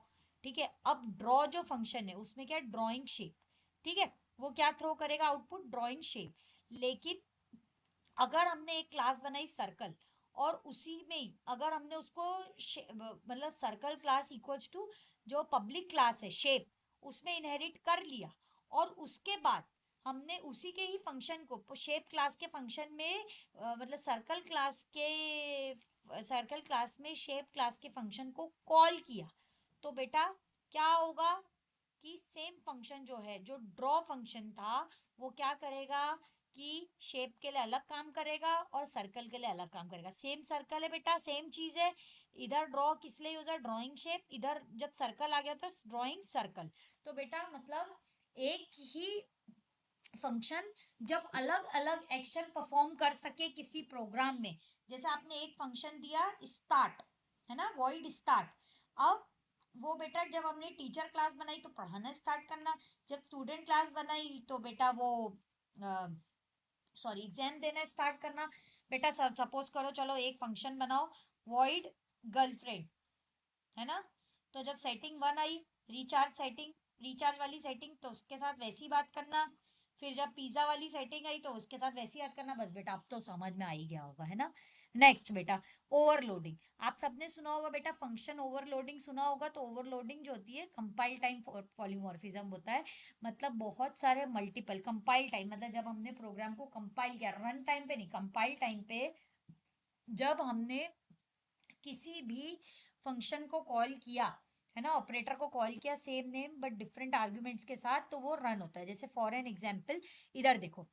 ठीक है, अब ड्रॉ जो फंक्शन है उसमें क्या है, ड्रॉइंग शेप। ठीक है, वो क्या थ्रो करेगा आउटपुट, ड्रॉइंग शेप। लेकिन अगर हमने एक क्लास बनाई सर्कल, और उसी में ही अगर हमने उसको मतलब सर्कल क्लास इक्वल्स टू जो पब्लिक क्लास है शेप, उसमें इनहेरिट कर लिया, और उसके बाद हमने उसी के ही फंक्शन को शेप क्लास के फंक्शन में मतलब सर्कल क्लास में शेप क्लास के फंक्शन को कॉल किया, तो बेटा क्या होगा कि सेम फंक्शन जो है, जो ड्रॉ फंक्शन था, वो क्या करेगा कि शेप के लिए अलग काम करेगा और सर्कल के लिए अलग काम करेगा। सेम सर्कल है बेटा, सेम चीज है। इधर ड्रॉ किस लिए यूज है, ड्राइंग शेप। इधर जब सर्कल आ गया तो ड्राइंग सर्कल। तो बेटा मतलब एक ही फंक्शन जब अलग अलग एक्शन परफॉर्म कर सके किसी प्रोग्राम में, जैसे आपने एक फंक्शन दिया स्टार्ट, है ना, वॉइड स्टार्ट। अब वो बेटा जब हमने टीचर क्लास बनाई तो पढ़ाना स्टार्ट करना, जब स्टूडेंट क्लास बनाई तो बेटा वो सॉरी एग्जाम देना स्टार्ट करना। बेटा सपोज करो, चलो एक फंक्शन बनाओ वॉइड गर्लफ्रेंड, है ना। तो जब सेटिंग वन आई, रिचार्ज सेटिंग, रिचार्ज वाली सेटिंग, तो उसके साथ वैसी बात करना। फिर जब पिज्जा वाली सेटिंग आई तो उसके साथ वैसी बात करना। बस बेटा अब तो समझ में आ ही गया होगा, है ना। नेक्स्ट बेटा, ओवरलोडिंग। आप सबने सुना होगा बेटा, फंक्शन ओवरलोडिंग सुना होगा। तो ओवरलोडिंग जो होती है कंपाइल टाइम पॉलीमॉर्फिज्म होता है। मतलब बहुत सारे मल्टीपल कंपाइल टाइम, मतलब जब हमने प्रोग्राम को कंपाइल किया, रन टाइम पे नहीं, कंपाइल टाइम पे जब हमने किसी भी फंक्शन को कॉल किया, है ना, ऑपरेटर को कॉल किया same name but different arguments के साथ, तो वो रन होता है। जैसे फॉर एन एग्जांपल, इधर देखो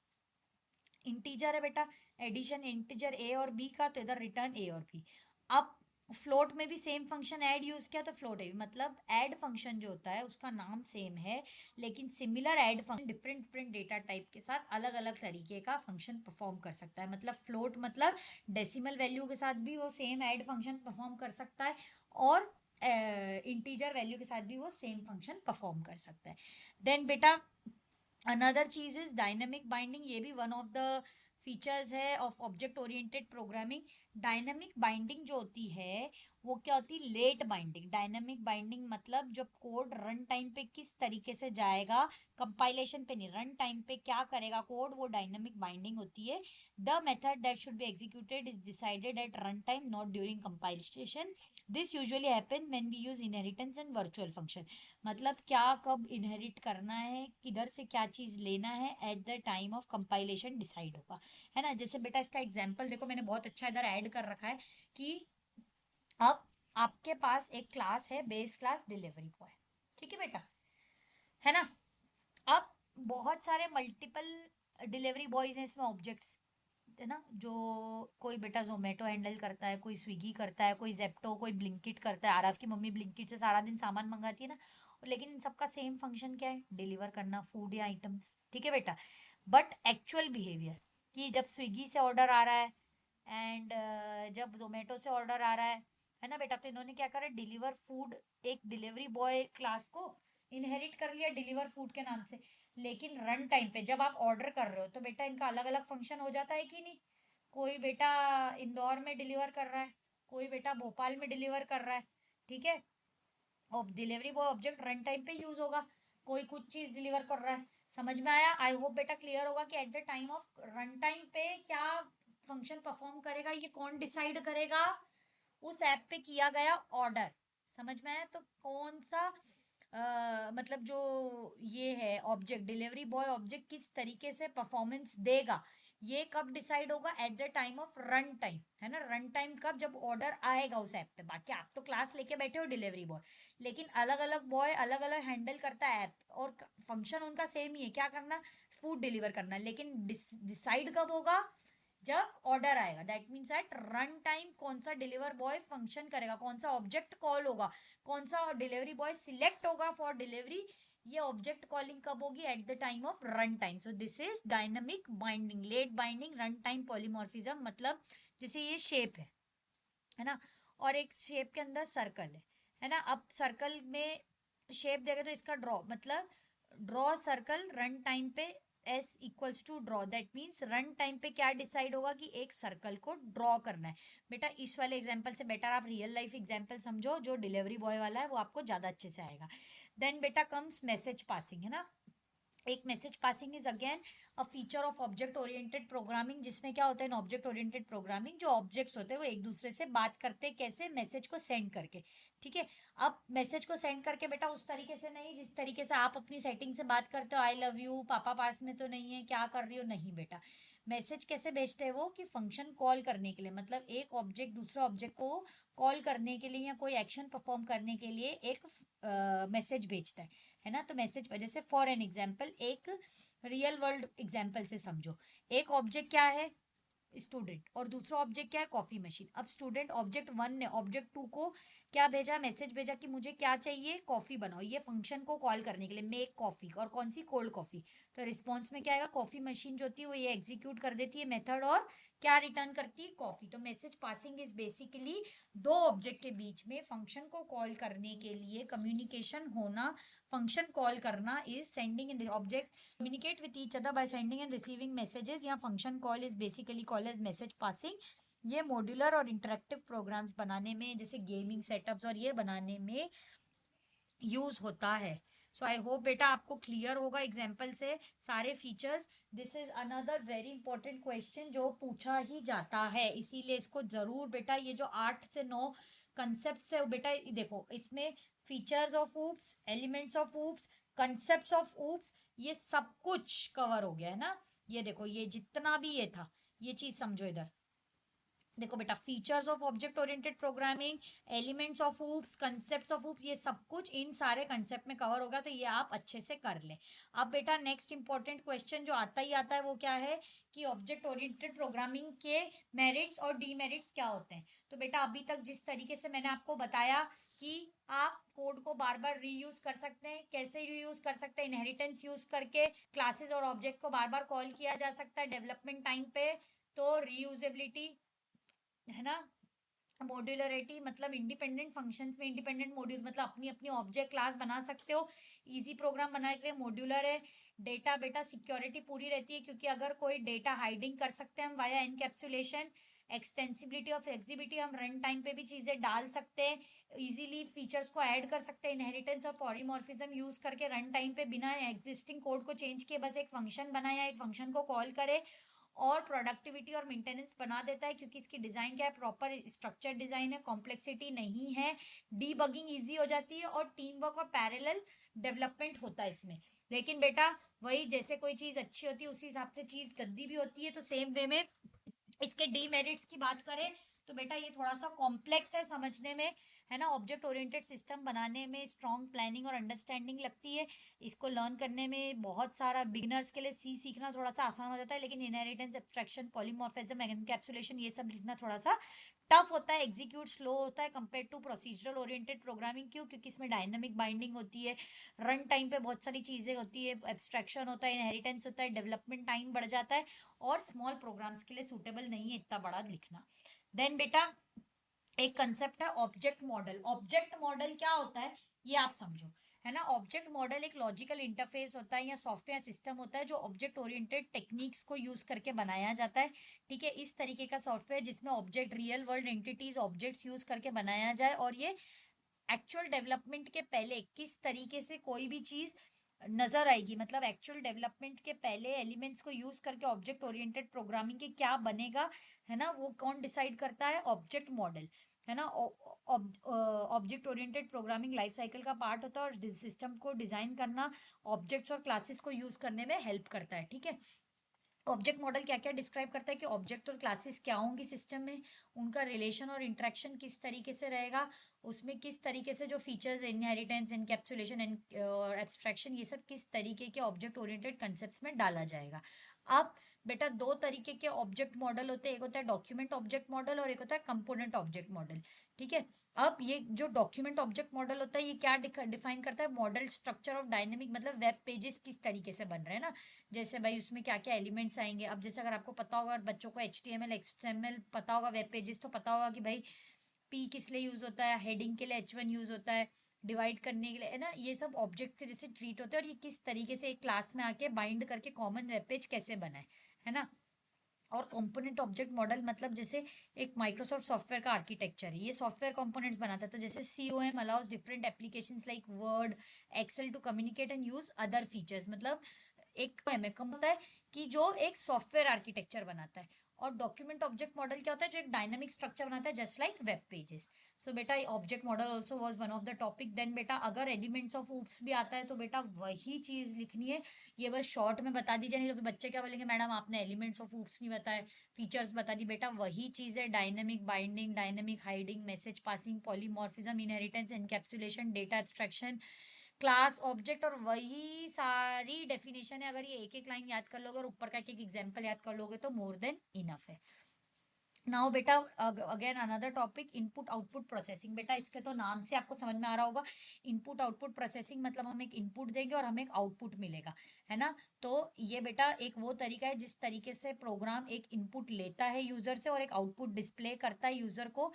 इंटीजर है बेटा, एडिशन इंटीजर ए और बी का, तो इधर रिटर्न ए और बी। अब फ्लोट में भी सेम फंक्शन ऐड यूज किया तो फ्लोट है, मतलब ऐड फंक्शन जो होता है उसका नाम सेम है, लेकिन similar add function different different data type के साथ अलग अलग तरीके का फंक्शन परफॉर्म कर सकता है। मतलब फ्लोट मतलब डेसिमल वैल्यू के साथ भी वो सेम ऐड फंक्शन परफॉर्म कर सकता है, और इंटीजर वैल्यू के साथ भी वो सेम फंक्शन परफॉर्म कर सकता है। देन बेटा अनदर चीज इज डायनेमिक बाइंडिंग। ये भी वन ऑफ द फीचर्स है of object oriented programming. Dynamic binding जो होती है वो क्या होती है, लेट बाइंडिंग। डायनेमिक बाइंडिंग मतलब जब कोड रन टाइम पे किस तरीके से जाएगा, कंपाइलेशन पे नहीं, रन टाइम पे क्या करेगा कोड, वो डायनेमिक बाइंडिंग होती है। The method that should be executed is decided at run time, not during compilation. This usually happen when we use inheritance and virtual function. मतलब क्या कब इनहेरिट करना है, किधर से क्या चीज लेना है, eight the time of compilation decide होगा, है ना। जैसे बेटा इसका एग्जांपल देखो, मैंने बहुत अच्छा इधर ऐड कर रखा है कि अब आपके पास एक क्लास है बेस क्लास डिलीवरी बॉय, ठीक है बेटा, है ना। अब बहुत सारे मल्टीपल डिलीवरी बॉयज हैं इसमें, ऑब्जेक्ट्स, है ना। जो कोई बेटा जोमेटो हैंडल करता है, कोई स्विगी करता है, कोई जेप्टो, कोई ब्लिंकिट करता है। आरव की मम्मी ब्लिंकिट से सारा दिन सामान मंगाती है ना। लेकिन इन सबका सेम फंक्शन क्या है, डिलीवर करना फूड या आइटम्स, ठीक है बेटा। बट एक्चुअल बिहेवियर, कि जब स्विगी से ऑर्डर आ रहा है एंड जब जोमेटो से ऑर्डर आ रहा है ना बेटा, तो इन्होंने क्या करा, डिलीवर फूड, एक डिलीवरी बॉय क्लास को इनहेरिट कर लिया डिलीवर फूड के नाम से। लेकिन रन टाइम पे जब आप ऑर्डर कर रहे हो तो बेटा इनका अलग अलग फंक्शन हो जाता है कि नहीं। कोई बेटा इंदौर में डिलीवर कर रहा है, कोई बेटा भोपाल में डिलीवर कर रहा है, ठीक है। और delivery boy object run time पे यूज होगा, कोई कुछ चीज डिलीवर कर रहा है। समझ में आया, आई होप बेटा क्लियर होगा कि eight the time of run time पे क्या फंक्शन परफॉर्म करेगा, ये कौन डिसाइड करेगा, उस ऐप पे किया गया ऑर्डर। समझ में आया, तो कौन सा मतलब जो ये है ऑब्जेक्ट डिलीवरी बॉय ऑब्जेक्ट किस तरीके से परफॉर्मेंस देगा, ये कब डिसाइड होगा, eight the time of run time, है ना। रन टाइम कब, जब ऑर्डर आएगा उस ऐप पे। बाकी आप तो क्लास लेके बैठे हो डिलीवरी बॉय, लेकिन अलग अलग बॉय अलग अलग हैंडल करता है ऐप, और फंक्शन उनका सेम ही है, क्या करना, फूड डिलीवर करना। लेकिन डिसाइड कब होगा, जब ऑर्डर आएगा। That means at run time कौन सा डिलीवर बॉय फंक्शन करेगा, कौन सा ऑब्जेक्ट कॉल होगा, कौन सा डिलीवरी बॉय सिलेक्ट होगा फॉर डिलीवरी, ये ऑब्जेक्ट कॉलिंग कब होगी? At the time of run time. So this is dynamic binding, late binding, run time polymorphism. मतलब जैसे ये शेप है ना, और एक शेप के अंदर सर्कल है ना. अब सर्कल में शेप देगा तो इसका ड्रॉ, मतलब ड्रॉ सर्कल रन टाइम पे s equals to draw. That means run time पे क्या डिसाइड होगा कि एक सर्कल को ड्रॉ करना है. बेटा इस वाले एग्जाम्पल से बेटर आप रियल लाइफ एग्जाम्पल समझो, जो डिलीवरी बॉय वाला है वो आपको ज़्यादा अच्छे से आएगा. देन बेटा कम्स मैसेज पासिंग, है ना. एक message passing is again a feature of object oriented programming, जिसमें क्या होता है इन ऑब्जेक्ट ओरिएंटेड प्रोग्रामिंग, जो ऑब्जेक्ट्स होते हैं वो एक दूसरे से बात करते हैं, कैसे? मैसेज को सेंड करके. ठीक है. अब मैसेज को सेंड करके बेटा उस तरीके से नहीं जिस तरीके से आप अपनी सेटिंग से बात करते हो, आई लव यू, पापा पास में तो नहीं है, क्या कर रही हो, नहीं बेटा. मैसेज कैसे भेजते हैं वो, कि फंक्शन कॉल करने के लिए, मतलब एक ऑब्जेक्ट दूसरा ऑब्जेक्ट को कॉल करने के लिए या कोई एक्शन परफॉर्म करने के लिए एक मैसेज भेजता है ना. तो मैसेज जैसे फॉर एन एग्जाम्पल, एक रियल वर्ल्ड एग्जाम्पल से समझो. एक ऑब्जेक्ट क्या है? स्टूडेंट. और दूसरा ऑब्जेक्ट क्या है? Coffee machine. अब स्टूडेंट ऑब्जेक्ट वन ने ऑब्जेक्ट टू को क्या भेजा? मैसेज भेजा कि मुझे क्या चाहिए? कॉफी बनाओ. ये फंक्शन को कॉल करने के लिए, मेक कॉफी, और कौन सी? Cold coffee. तो रिस्पॉन्स में क्या आएगा? कॉफी मशीन जो होती है वो ये एग्जीक्यूट कर देती है मेथड, और क्या रिटर्न करती है? कॉफी. तो मैसेज पासिंग इज बेसिकली दो ऑब्जेक्ट के बीच में फंक्शन को कॉल करने के लिए कम्युनिकेशन होना. फंक्शन कॉल करना is sending end object communicate with each other by sending and receiving messages. या function call is basically call as message passing. ये मॉड्यूलर और इंटरेक्टिव प्रोग्राम्स बनाने में, जैसे गेमिंग सेटअप्स और ये बनाने में यूज होता है. सो आई होप बेटा आपको क्लियर होगा एग्जाम्पल से सारे features. This is another very important question जो पूछा ही जाता है, इसीलिए इसको जरूर बेटा, ये जो 8 से 9 कंसेप्ट है बेटा, देखो इसमें features of oops, elements of oops, concept of oops, ये सब कुछ कवर हो गया है ना. ये देखो, ये जितना भी ये था, ये चीज समझो इधर. देखो बेटा, features of object oriented programming, elements of oops, concepts of oops, ये सब कुछ इन सारे कंसेप्ट में कवर होगा, तो ये आप अच्छे से कर लें. अब बेटा नेक्स्ट इंपॉर्टेंट क्वेश्चन जो आता ही आता है वो क्या है, कि ऑब्जेक्ट ओरिएंटेड प्रोग्रामिंग के मेरिट्स और डीमेरिट्स क्या होते हैं. तो बेटा अभी तक जिस तरीके से मैंने आपको बताया कि आप कोड को बार बार रीयूज कर सकते हैं. कैसे रीयूज कर सकते हैं? इनहेरिटेंस यूज करके क्लासेस और ऑब्जेक्ट को बार बार कॉल किया जा सकता है डेवलपमेंट टाइम पे. तो रीयूजेबिलिटी, है ना. मॉड्यूलरिटी मतलब इंडिपेंडेंट फंक्शंस में इंडिपेंडेंट मॉड्यूल्स, मतलब अपनी अपनी ऑब्जेक्ट क्लास बना सकते हो. इजी प्रोग्राम बनाने के लिए मॉड्यूलर है. डेटा बेटा सिक्योरिटी पूरी रहती है, क्योंकि अगर कोई डेटा हाइडिंग कर सकते हैं हम वाया एनकैप्सुलेशन. एक्सटेंसिबिलिटी और फ्लेक्सिबिलिटी, हम रन टाइम पे भी चीज़ें डाल सकते हैं, इजीली फीचर्स को ऐड कर सकते हैं. इनहेरिटेंस और पॉलीमॉर्फिज्म यूज करके रन टाइम पे बिना एग्जिस्टिंग कोड को चेंज किए बस एक फंक्शन बनाया, एक फंक्शन को कॉल करे. और प्रोडक्टिविटी और मेंटेनेंस बना देता है, क्योंकि इसकी डिज़ाइन क्या है? प्रॉपर स्ट्रक्चर डिज़ाइन है, कॉम्प्लेक्सिटी नहीं है, डीबगिंग इजी हो जाती है, और टीम वर्क और पैरेलल डेवलपमेंट होता है इसमें. लेकिन बेटा वही, जैसे कोई चीज़ अच्छी होती है उसी हिसाब से चीज़ गंदी भी होती है, तो सेम वे में इसके डीमेरिट्स की बात करें तो बेटा ये थोड़ा सा कॉम्प्लेक्स है समझने में, है ना. ऑब्जेक्ट ओरिएंटेड सिस्टम बनाने में स्ट्रॉन्ग प्लानिंग और अंडरस्टैंडिंग लगती है. इसको लर्न करने में बहुत सारा, बिगिनर्स के लिए सी सीखना थोड़ा सा आसान हो जाता है, लेकिन इनहेरिटेंस, एब्स्ट्रैक्शन, पॉलीमॉर्फिज्म, एनकैप्सुलेशन, ये सब लिखना थोड़ा सा टफ होता है. एग्जीक्यूट स्लो होता है compare to procedural oriented programming. क्यों? क्योंकि इसमें डायनामिक बाइंडिंग होती है, रन टाइम पे बहुत सारी चीज़ें होती है, एब्स्ट्रैक्शन होता है, इनहेरिटेंस होता है, डेवलपमेंट टाइम बढ़ जाता है, और स्मॉल प्रोग्राम्स के लिए सूटेबल नहीं है इतना बड़ा लिखना. देन बेटा एक कंसेप्ट है ऑब्जेक्ट मॉडल. ऑब्जेक्ट मॉडल क्या होता है ये आप समझो, है ना. ऑब्जेक्ट मॉडल एक लॉजिकल इंटरफेस होता है या सॉफ्टवेयर सिस्टम होता है जो ऑब्जेक्ट ओरिएंटेड टेक्निक्स को यूज करके बनाया जाता है. ठीक है. इस तरीके का सॉफ्टवेयर जिसमें object, real world entities, objects use करके बनाया जाए, और ये एक्चुअल डेवलपमेंट के पहले किस तरीके से कोई भी चीज नजर आएगी, मतलब एक्चुअल डेवलपमेंट के पहले एलिमेंट्स को यूज करके ऑब्जेक्ट ओरिएंटेड प्रोग्रामिंग के क्या बनेगा, है ना, वो कौन डिसाइड करता है? ऑब्जेक्ट मॉडल, है ना. Object oriented programming life cycle का पार्ट होता है, और सिस्टम को डिजाइन करना ऑब्जेक्ट्स और क्लासेस को यूज करने में हेल्प करता है. ठीक है. ऑब्जेक्ट मॉडल क्या क्या डिस्क्राइब करता है, कि ऑब्जेक्ट और क्लासेस क्या होंगी सिस्टम में, उनका रिलेशन और इंटरेक्शन किस तरीके से रहेगा, उसमें किस तरीके से जो फीचर्स, इनहेरिटेंस, इनकैप्सुलेशन और एब्स्ट्रैक्शन, ये सब किस तरीके के ऑब्जेक्ट ओरिएंटेड कंसेप्ट्स में डाला जाएगा। अब बेटा दो तरीके के ऑब्जेक्ट मॉडल होते हैं, एक होता है डॉक्यूमेंट ऑब्जेक्ट मॉडल और एक होता है कंपोनेंट ऑब्जेक्ट मॉडल। ठीक है। अब ये जो डॉक्यूमेंट ऑब्जेक्ट मॉडल होता है ये क्या डिफाइन करता है, मॉडल स्ट्रक्चर ऑफ डायनेमिक, मतलब वेब पेजेस किस तरीके से बन रहे हैं ना, जैसे भाई उसमें क्या क्या एलिमेंट्स आएंगे। अब जैसे अगर आपको पता होगा, बच्चों को HTML XML पता होगा, वेब पेजेस तो पता होगा कि भाई P किस लिए यूज होता है, हेडिंग के लिए H1 यूज होता है, डिवाइड करने के लिए, है ना, ये सब ऑब्जेक्ट के जैसे ट्रीट होते हैं, और ये किस तरीके से एक क्लास में आके बाइंड करके कॉमन वेब पेज कैसे बनाए, है ना। और कंपोनेंट ऑब्जेक्ट मॉडल मतलब जैसे एक माइक्रोसॉफ्ट सॉफ्टवेयर का आर्किटेक्चर है, ये सॉफ्टवेयर कंपोनेंट्स बनाता है। तो जैसे COM allows different applications like Word, Excel to communicate and use other features, मतलब एक कम होता है कि जो एक सॉफ्टवेयर आर्किटेक्चर बनाता है। और डॉक्यूमेंट ऑब्जेक्ट मॉडल क्या होता है, जो एक डायनामिक स्ट्रक्चर बनाता है just like web pages. So बेटा object model also was one of the topic. Then बेटा अगर एलिमेंट्स ऑफ ऊप्स भी आता है तो बेटा वही चीज लिखनी है, ये बस शॉर्ट में बता दीजिए, नहीं तो फिर बच्चे क्या बोलेंगे, मैडम आपने एलिमेंट्स ऑफ ऊप्स नहीं बताए, फीचर्स बता दी। बेटा वही चीज है, dynamic binding, dynamic hiding, message passing, polymorphism, inheritance, encapsulation, data abstraction, class, object, और वही सारी डेफिनेशन है। अगर ये एक एक लाइन याद कर लोगे और ऊपर का एक एक एग्जाम्पल याद कर लोगे तो मोर देन इनफ है। नाउ बेटा again another topic, input output processing. बेटा इसके तो नाम से आपको समझ में आ रहा होगा, इनपुट आउटपुट प्रोसेसिंग मतलब हम एक इनपुट देंगे और हमें एक आउटपुट मिलेगा, है ना। तो ये बेटा एक वो तरीका है जिस तरीके से प्रोग्राम एक इनपुट लेता है यूजर से और एक आउटपुट डिस्प्ले करता है यूजर को।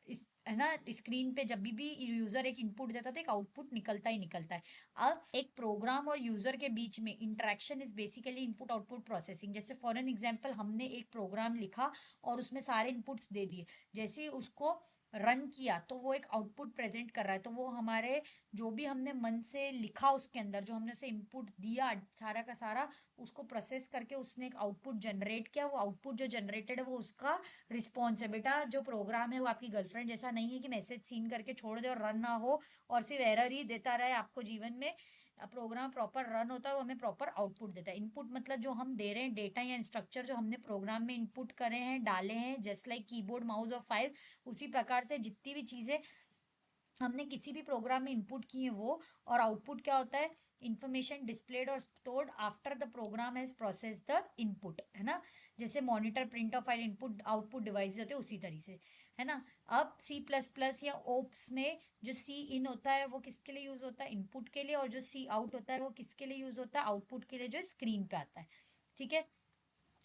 इस, है ना, स्क्रीन पे जब भी यूजर एक इनपुट देता है तो एक आउटपुट निकलता ही निकलता है। अब एक प्रोग्राम और यूजर के बीच में interaction is basically input output processing. जैसे फॉर एन एग्जांपल हमने एक प्रोग्राम लिखा और उसमें सारे इनपुट्स दे दिए, जैसे उसको रन किया तो वो एक आउटपुट प्रेजेंट कर रहा है। तो वो हमारे जो भी हमने मन से लिखा उसके अंदर, जो हमने उसे इनपुट दिया सारा का सारा, उसको प्रोसेस करके उसने एक आउटपुट जनरेट किया। वो आउटपुट जो जनरेटेड है वो उसका रिस्पॉन्स है। बेटा जो प्रोग्राम है वो आपकी गर्लफ्रेंड जैसा नहीं है कि मैसेज सीन करके छोड़ दे और रन ना हो और सिर्फ एरर ही देता रहे आपको जीवन में। प्रोग्राम प्रॉपर रन होता है और हमें प्रॉपर आउटपुट देता है। इनपुट मतलब जो हम दे रहे हैं डेटा या इंस्ट्रक्चर, जो हमने प्रोग्राम में इनपुट करे हैं, डाले हैं, जस्ट लाइक कीबोर्ड, माउस और फाइल, उसी प्रकार से जितनी भी चीज़ें हमने किसी भी प्रोग्राम में इनपुट की है वो। और आउटपुट क्या होता है, इंफॉर्मेशन डिस्प्लेड और stored after the program has process the input, है ना। जैसे monitor, printer, file, input output device होते हैं उसी तरीके से, है ना। अब C++ या ओप्स में जो सी इन होता है वो किसके लिए यूज होता है, इनपुट के लिए, और जो सी आउट होता है वो किसके लिए यूज होता है, आउटपुट के लिए, जो स्क्रीन पे आता है। ठीक है।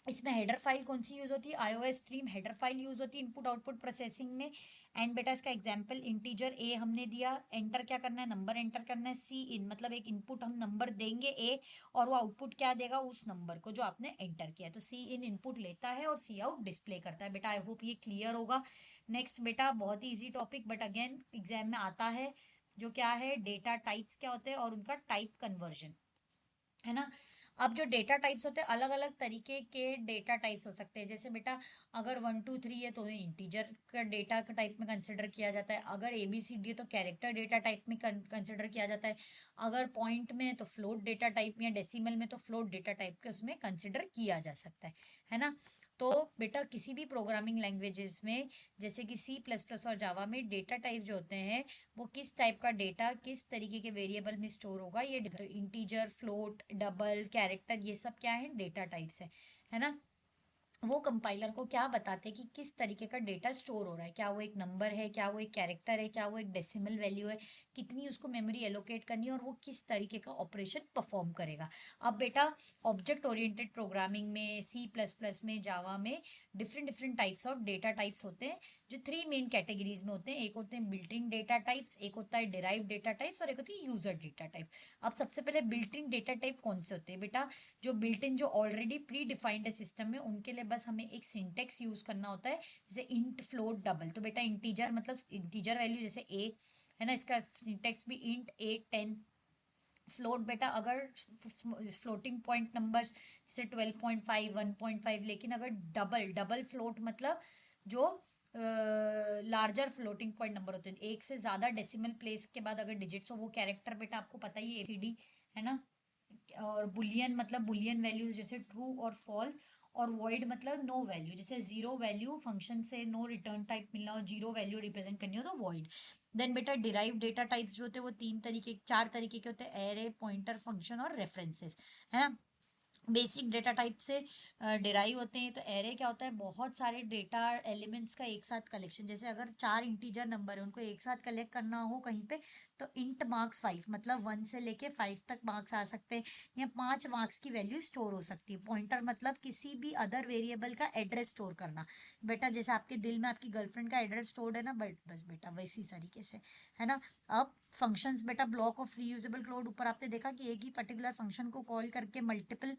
इसमें हेडर फाइल कौन सी यूज होती है, iOS stream header file use होती है इनपुट आउटपुट प्रोसेसिंग में। एंड बेटा इसका एग्जांपल इंटीजर ए हमने दिया, एंटर क्या करना है, नंबर एंटर करना है। सी इन मतलब एक इनपुट हम नंबर देंगे ए, और वो आउटपुट क्या देगा, उस नंबर को जो आपने एंटर किया। तो सी इन इनपुट लेता है और सी आउट डिस्प्ले करता है। बेटा आई होप ये क्लियर होगा। नेक्स्ट बेटा बहुत ही easy topic but again exam में आता है, जो क्या है, डेटा टाइप्स क्या होते हैं और उनका टाइप कन्वर्जन, है ना। अब जो डेटा टाइप्स होते हैं, अलग अलग तरीके के डेटा टाइप्स हो सकते हैं। जैसे बेटा अगर 1 2 3 है तो उन्हें इंटीजर का डेटा का टाइप में कंसिडर किया जाता है। अगर ABCD है तो कैरेक्टर डेटा टाइप में कंसिडर किया जाता है। अगर पॉइंट में है तो फ्लोट डेटा टाइप में, या डेसिमल में तो फ्लोट डेटा टाइप के उसमें कंसिडर किया जा सकता है ना। तो बेटा किसी भी प्रोग्रामिंग लैंग्वेजेस में, जैसे कि C++ और जावा में, डेटा टाइप जो होते हैं वो किस टाइप का डेटा किस तरीके के वेरिएबल में स्टोर होगा, ये तो इंटीजर, फ्लोट, डबल, कैरेक्टर, ये सब क्या है, डेटा टाइप्स है ना। वो कंपाइलर को क्या बताते हैं कि किस तरीके का डेटा स्टोर हो रहा है, क्या वो एक नंबर है, क्या वो एक कैरेक्टर है, क्या वो एक डेसिमल वैल्यू है, कितनी उसको मेमोरी एलोकेट करनी है, और वो किस तरीके का ऑपरेशन परफॉर्म करेगा। अब बेटा ऑब्जेक्ट ओरिएंटेड प्रोग्रामिंग में, C++ में, जावा में different different types of data types होते हैं, जो 3 मेन कैटेगरीज में होते हैं। एक होते हैं बिल्ट इन डेटा टाइप्स, एक होता है डिराइव डेटा टाइप्स, और एक होती है यूजर डेटा टाइप। अब सबसे पहले बिल्ट इन डेटा टाइप कौन से होते हैं बेटा, जो बिल्ट इन, जो ऑलरेडी प्री डिफाइंड है सिस्टम में, उनके लिए बस हमें एक सिंटेक्स यूज करना होता है, जैसे इंट, फ्लोट, डबल। तो बेटा इंटीजर मतलब इंटीजर वैल्यू जैसे ए, है ना, इसका सिंटेक्स भी इंट ए 10। फ्लोट बेटा अगर फ्लोटिंग पॉइंट नंबर्स जैसे 12.5, 1.5, लेकिन अगर डबल डबल फ्लोट मतलब जो लार्जर फ्लोटिंग पॉइंट नंबर होते हैं, एक से ज्यादा डेसिमल प्लेस के बाद अगर डिजिट्स हो, वो कैरेक्टर बेटा आपको पता ही है, ABCD, है ना। और बुलियन मतलब बुलियन वैल्यूज जैसे ट्रू और फॉल्स। और वॉइड मतलब नो वैल्यू, जैसे जीरो वैल्यू फंक्शन से नो रिटर्न टाइप मिलना और जीरो वैल्यू रिप्रेजेंट करनी हो तो वॉइड। देन बेटा डिराइव डेटा टाइप्स जो होते हैं वो चार तरीके के होते हैं, एरे, पॉइंटर, फंक्शन और रेफरेंसेस, है ना। बेसिक डेटा टाइप से डिराइव होते हैं। तो एरे क्या होता है, बहुत सारे डेटा एलिमेंट्स का एक साथ कलेक्शन। जैसे अगर चार इंटीजर नंबर है उनको एक साथ कलेक्ट करना हो कहीं पे, तो इंट मार्क्स 5 मतलब 1 से लेके 5 तक मार्क्स आ सकते हैं, या 5 मार्क्स की वैल्यू स्टोर हो सकती है। पॉइंटर मतलब किसी भी अदर वेरिएबल का एड्रेस स्टोर करना। बेटा जैसे आपके दिल में आपकी गर्लफ्रेंड का एड्रेस स्टोर्ड है ना, बट बस बेटा वैसी तरीके से, है ना। अब फंक्शंस बेटा ब्लॉक ऑफ रीयूजेबल कोड, ऊपर आपने देखा कि एक ही पर्टिकुलर फंक्शन को कॉल करके मल्टीपल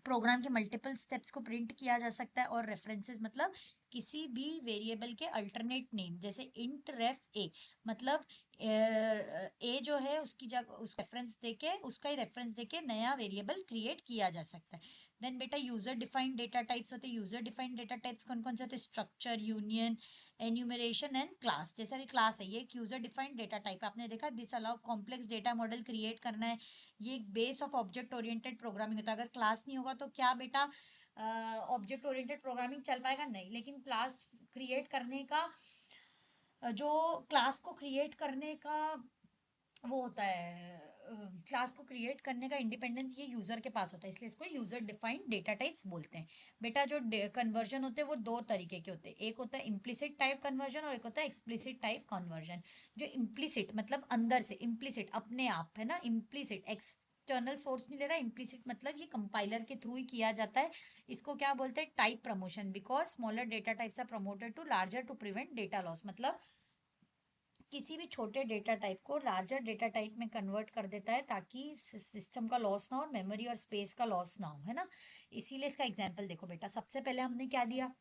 प्रोग्राम के मल्टीपल स्टेप्स को प्रिंट किया जा सकता है। और रेफरेंसेस मतलब किसी भी वेरिएबल के अल्टरनेट नेम, जैसे इंट रेफ ए मतलब ए जो है उसकी जगह उस रेफरेंस देके, उसका ही रेफरेंस देके नया वेरिएबल क्रिएट किया जा सकता है। देन बेटा यूजर डिफाइंड डेटा टाइप्स होते हैं। यूजर डिफाइंड डेटा टाइप्स कौन कौन से होते हैं, structure, union, enumeration and class. जैसा कि क्लास है ये एक यूजर डिफाइंड डेटा टाइप, आपने देखा this allow complex data model create करना है। ये एक base of object oriented programming होता है। अगर क्लास नहीं होगा तो क्या बेटा ऑब्जेक्ट ओरिएंटेड प्रोग्रामिंग चल पाएगा, नहीं। लेकिन क्लास क्रिएट करने का जो क्लास को क्रिएट करने का वो होता है, क्लास को क्रिएट करने का इंडिपेंडेंस ये यूजर के पास होता है, इसलिए इसको यूजर डिफाइंड डेटा टाइप्स बोलते हैं। बेटा जो कन्वर्जन होते हैं वो दो तरीके के होते हैं, एक होता है इम्प्लिसिट टाइप कन्वर्जन और एक होता है एक्सप्लिसिट टाइप कन्वर्जन। जो इम्प्लिसिट मतलब अंदर से, इम्प्लिसिट अपने आप, है ना। इम्प्लिसिट एक्सटर्नल सोर्स नहीं ले रहा, इम्प्लिसिट मतलब ये कंपाइलर के थ्रू ही किया जाता है। इसको क्या बोलते हैं, type promotion, because smaller data types are promoted to larger to prevent data loss. मतलब किसी भी छोटे डेटा टाइप को लार्जर डेटा टाइप में कन्वर्ट कर देता है ताकि सिस्टम का लॉस ना हो और मेमोरी और स्पेस का लॉस ना हो, है ना। इसीलिए इसका एग्जांपल देखो बेटा, सबसे पहले हमने क्या दिया,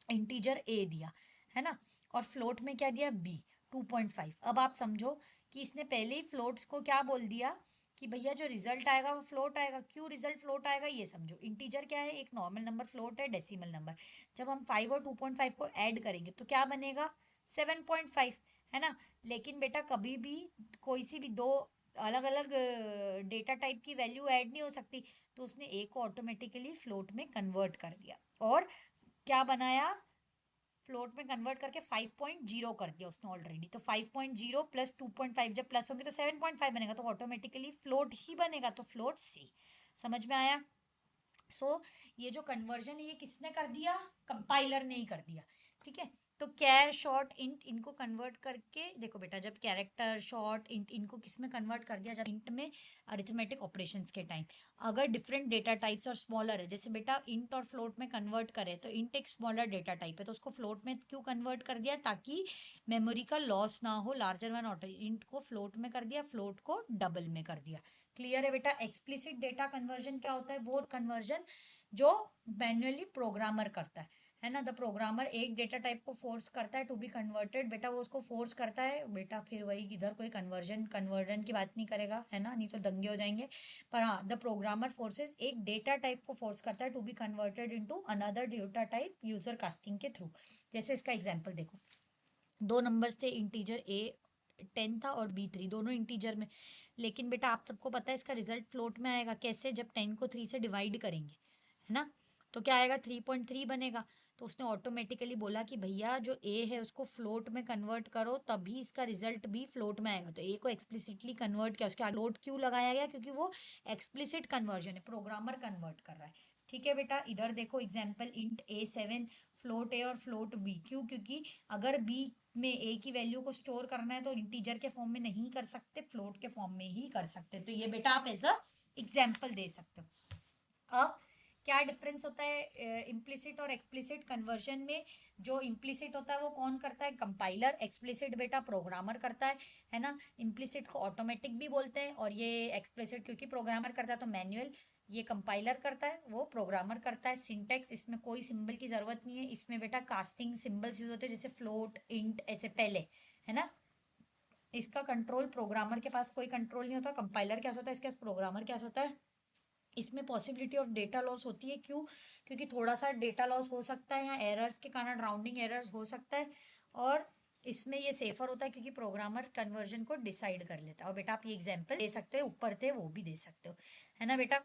इंटीजर ए दिया, है ना। और फ्लोट में क्या दिया, बी 2.5। अब आप समझो कि इसने पहले ही फ्लोट को क्या बोल दिया कि भैया जो रिजल्ट आएगा वो फ्लोट आएगा। क्यों रिजल्ट फ्लोट आएगा ये समझो। इंटीजर क्या है, एक नॉर्मल नंबर, फ्लोट है डेसिमल नंबर। जब हम 5 और 2.5 को ऐड करेंगे तो क्या बनेगा, 7.5, है ना। लेकिन बेटा कभी भी कोई सी भी दो अलग अलग डेटा टाइप की वैल्यू ऐड नहीं हो सकती, तो उसने ए को ऑटोमेटिकली फ्लोट में कन्वर्ट कर दिया और क्या बनाया, फ्लोट में कन्वर्ट करके 5.0 कर दिया उसने ऑलरेडी। तो 5.0 प्लस 2.5 जब प्लस होंगे तो 7.5 बनेगा, तो ऑटोमेटिकली फ्लोट ही बनेगा, तो फ्लोट सी। समझ में आया। ये जो कन्वर्जन है ये किसने कर दिया, कंपाइलर ने ही कर दिया, ठीक है। तो कैर, शॉर्ट, इंट इनको कन्वर्ट करके देखो बेटा, जब कैरेक्टर, शॉर्ट, इंट इनको किस में कन्वर्ट कर दिया जाता है, इंट में, अरिथमेटिक ऑपरेशंस के टाइम। अगर डिफरेंट डेटा टाइप्स और स्मॉलर है, जैसे बेटा इंट और फ्लोट में कन्वर्ट करे, तो इंट एक स्मॉलर डेटा टाइप है तो उसको फ्लोट में क्यों कन्वर्ट कर दिया, ताकि मेमोरी का लॉस ना हो। लार्जर वन ऑटो, इंट को फ्लोट में कर दिया, फ्लोट को डबल में कर दिया। क्लियर है बेटा। एक्सप्लिसिट डेटा कन्वर्जन क्या होता है, वो कन्वर्जन जो मैन्युअली प्रोग्रामर करता है ना। द प्रोग्रामर एक डेटा टाइप को फोर्स करता है टू बी कन्वर्टेड, बेटा वो उसको फोर्स करता है बेटा, फिर वही इधर कोई कन्वर्जन की बात नहीं करेगा, है ना, नहीं तो दंगे हो जाएंगे। पर हाँ, द प्रोग्रामर फोर्सेस एक डेटा टाइप को फोर्स करता है to be converted into another data type user casting के थ्रू। जैसे इसका एग्जांपल देखो, दो नंबर्स थे, इंटीजर ए 10 था और बी 3, दोनों इंटीजर में। लेकिन बेटा आप सबको पता है इसका रिजल्ट फ्लोट में आएगा कैसे, जब 10 को 3 से डिवाइड करेंगे, है ना। तो क्या आएगा, 3.3 बनेगा। तो उसने ऑटोमेटिकली बोला कि भैया जो ए है उसको फ्लोट में कन्वर्ट करो, तभी इसका रिजल्ट भी फ्लोट में आएगा। तो ए को एक्सप्लिसिटली कन्वर्ट किया, उसके आगे फ्लोट क्यों लगाया गया, क्योंकि वो एक्सप्लिसिट कन्वर्जन है, प्रोग्रामर कन्वर्ट कर रहा है। ठीक है बेटा, इधर देखो एग्जाम्पल, इंट A7, फ्लोट ए और फ्लोट बी। क्यों, क्योंकि अगर बी में ए की वैल्यू को स्टोर करना है तो इंटीजर के फॉर्म में नहीं कर सकते, फ्लोट के फॉर्म में ही कर सकते। तो ये बेटा आप एज अ एग्जाम्पल दे सकते हो। अब क्या डिफरेंस होता है इम्प्लिसिट और एक्सप्लिसिट कन्वर्जन में। जो इम्प्लिसिट होता है वो कौन करता है, कंपाइलर। एक्सप्लिसिट बेटा प्रोग्रामर करता है ना। इम्प्लिसिट को ऑटोमेटिक भी बोलते हैं, और ये एक्सप्लिसिट क्योंकि प्रोग्रामर करता है तो मैनुअल। ये कंपाइलर करता है, वो प्रोग्रामर करता है। सिंटेक्स, इसमें कोई सिंबल की जरूरत नहीं है, इसमें बेटा कास्टिंग सिंबल्स यूज होते हैं, जैसे फ्लोट, इंट, ऐसे पहले, है ना। इसका कंट्रोल प्रोग्रामर के पास कोई कंट्रोल नहीं होता। कंपाइलर क्या होता है इसके पास, प्रोग्रामर क्या होता है। इसमें पॉसिबिलिटी ऑफ डेटा लॉस होती है, क्यों, क्योंकि थोड़ा सा डेटा लॉस हो सकता है, या एरर्स के कारण राउंडिंग एरर्स हो सकता है। और इसमें ये सेफर होता है क्योंकि प्रोग्रामर कन्वर्जन को डिसाइड कर लेता है। और बेटा आप ये एग्जांपल दे सकते हो, ऊपर थे वो भी दे सकते हो, है ना बेटा।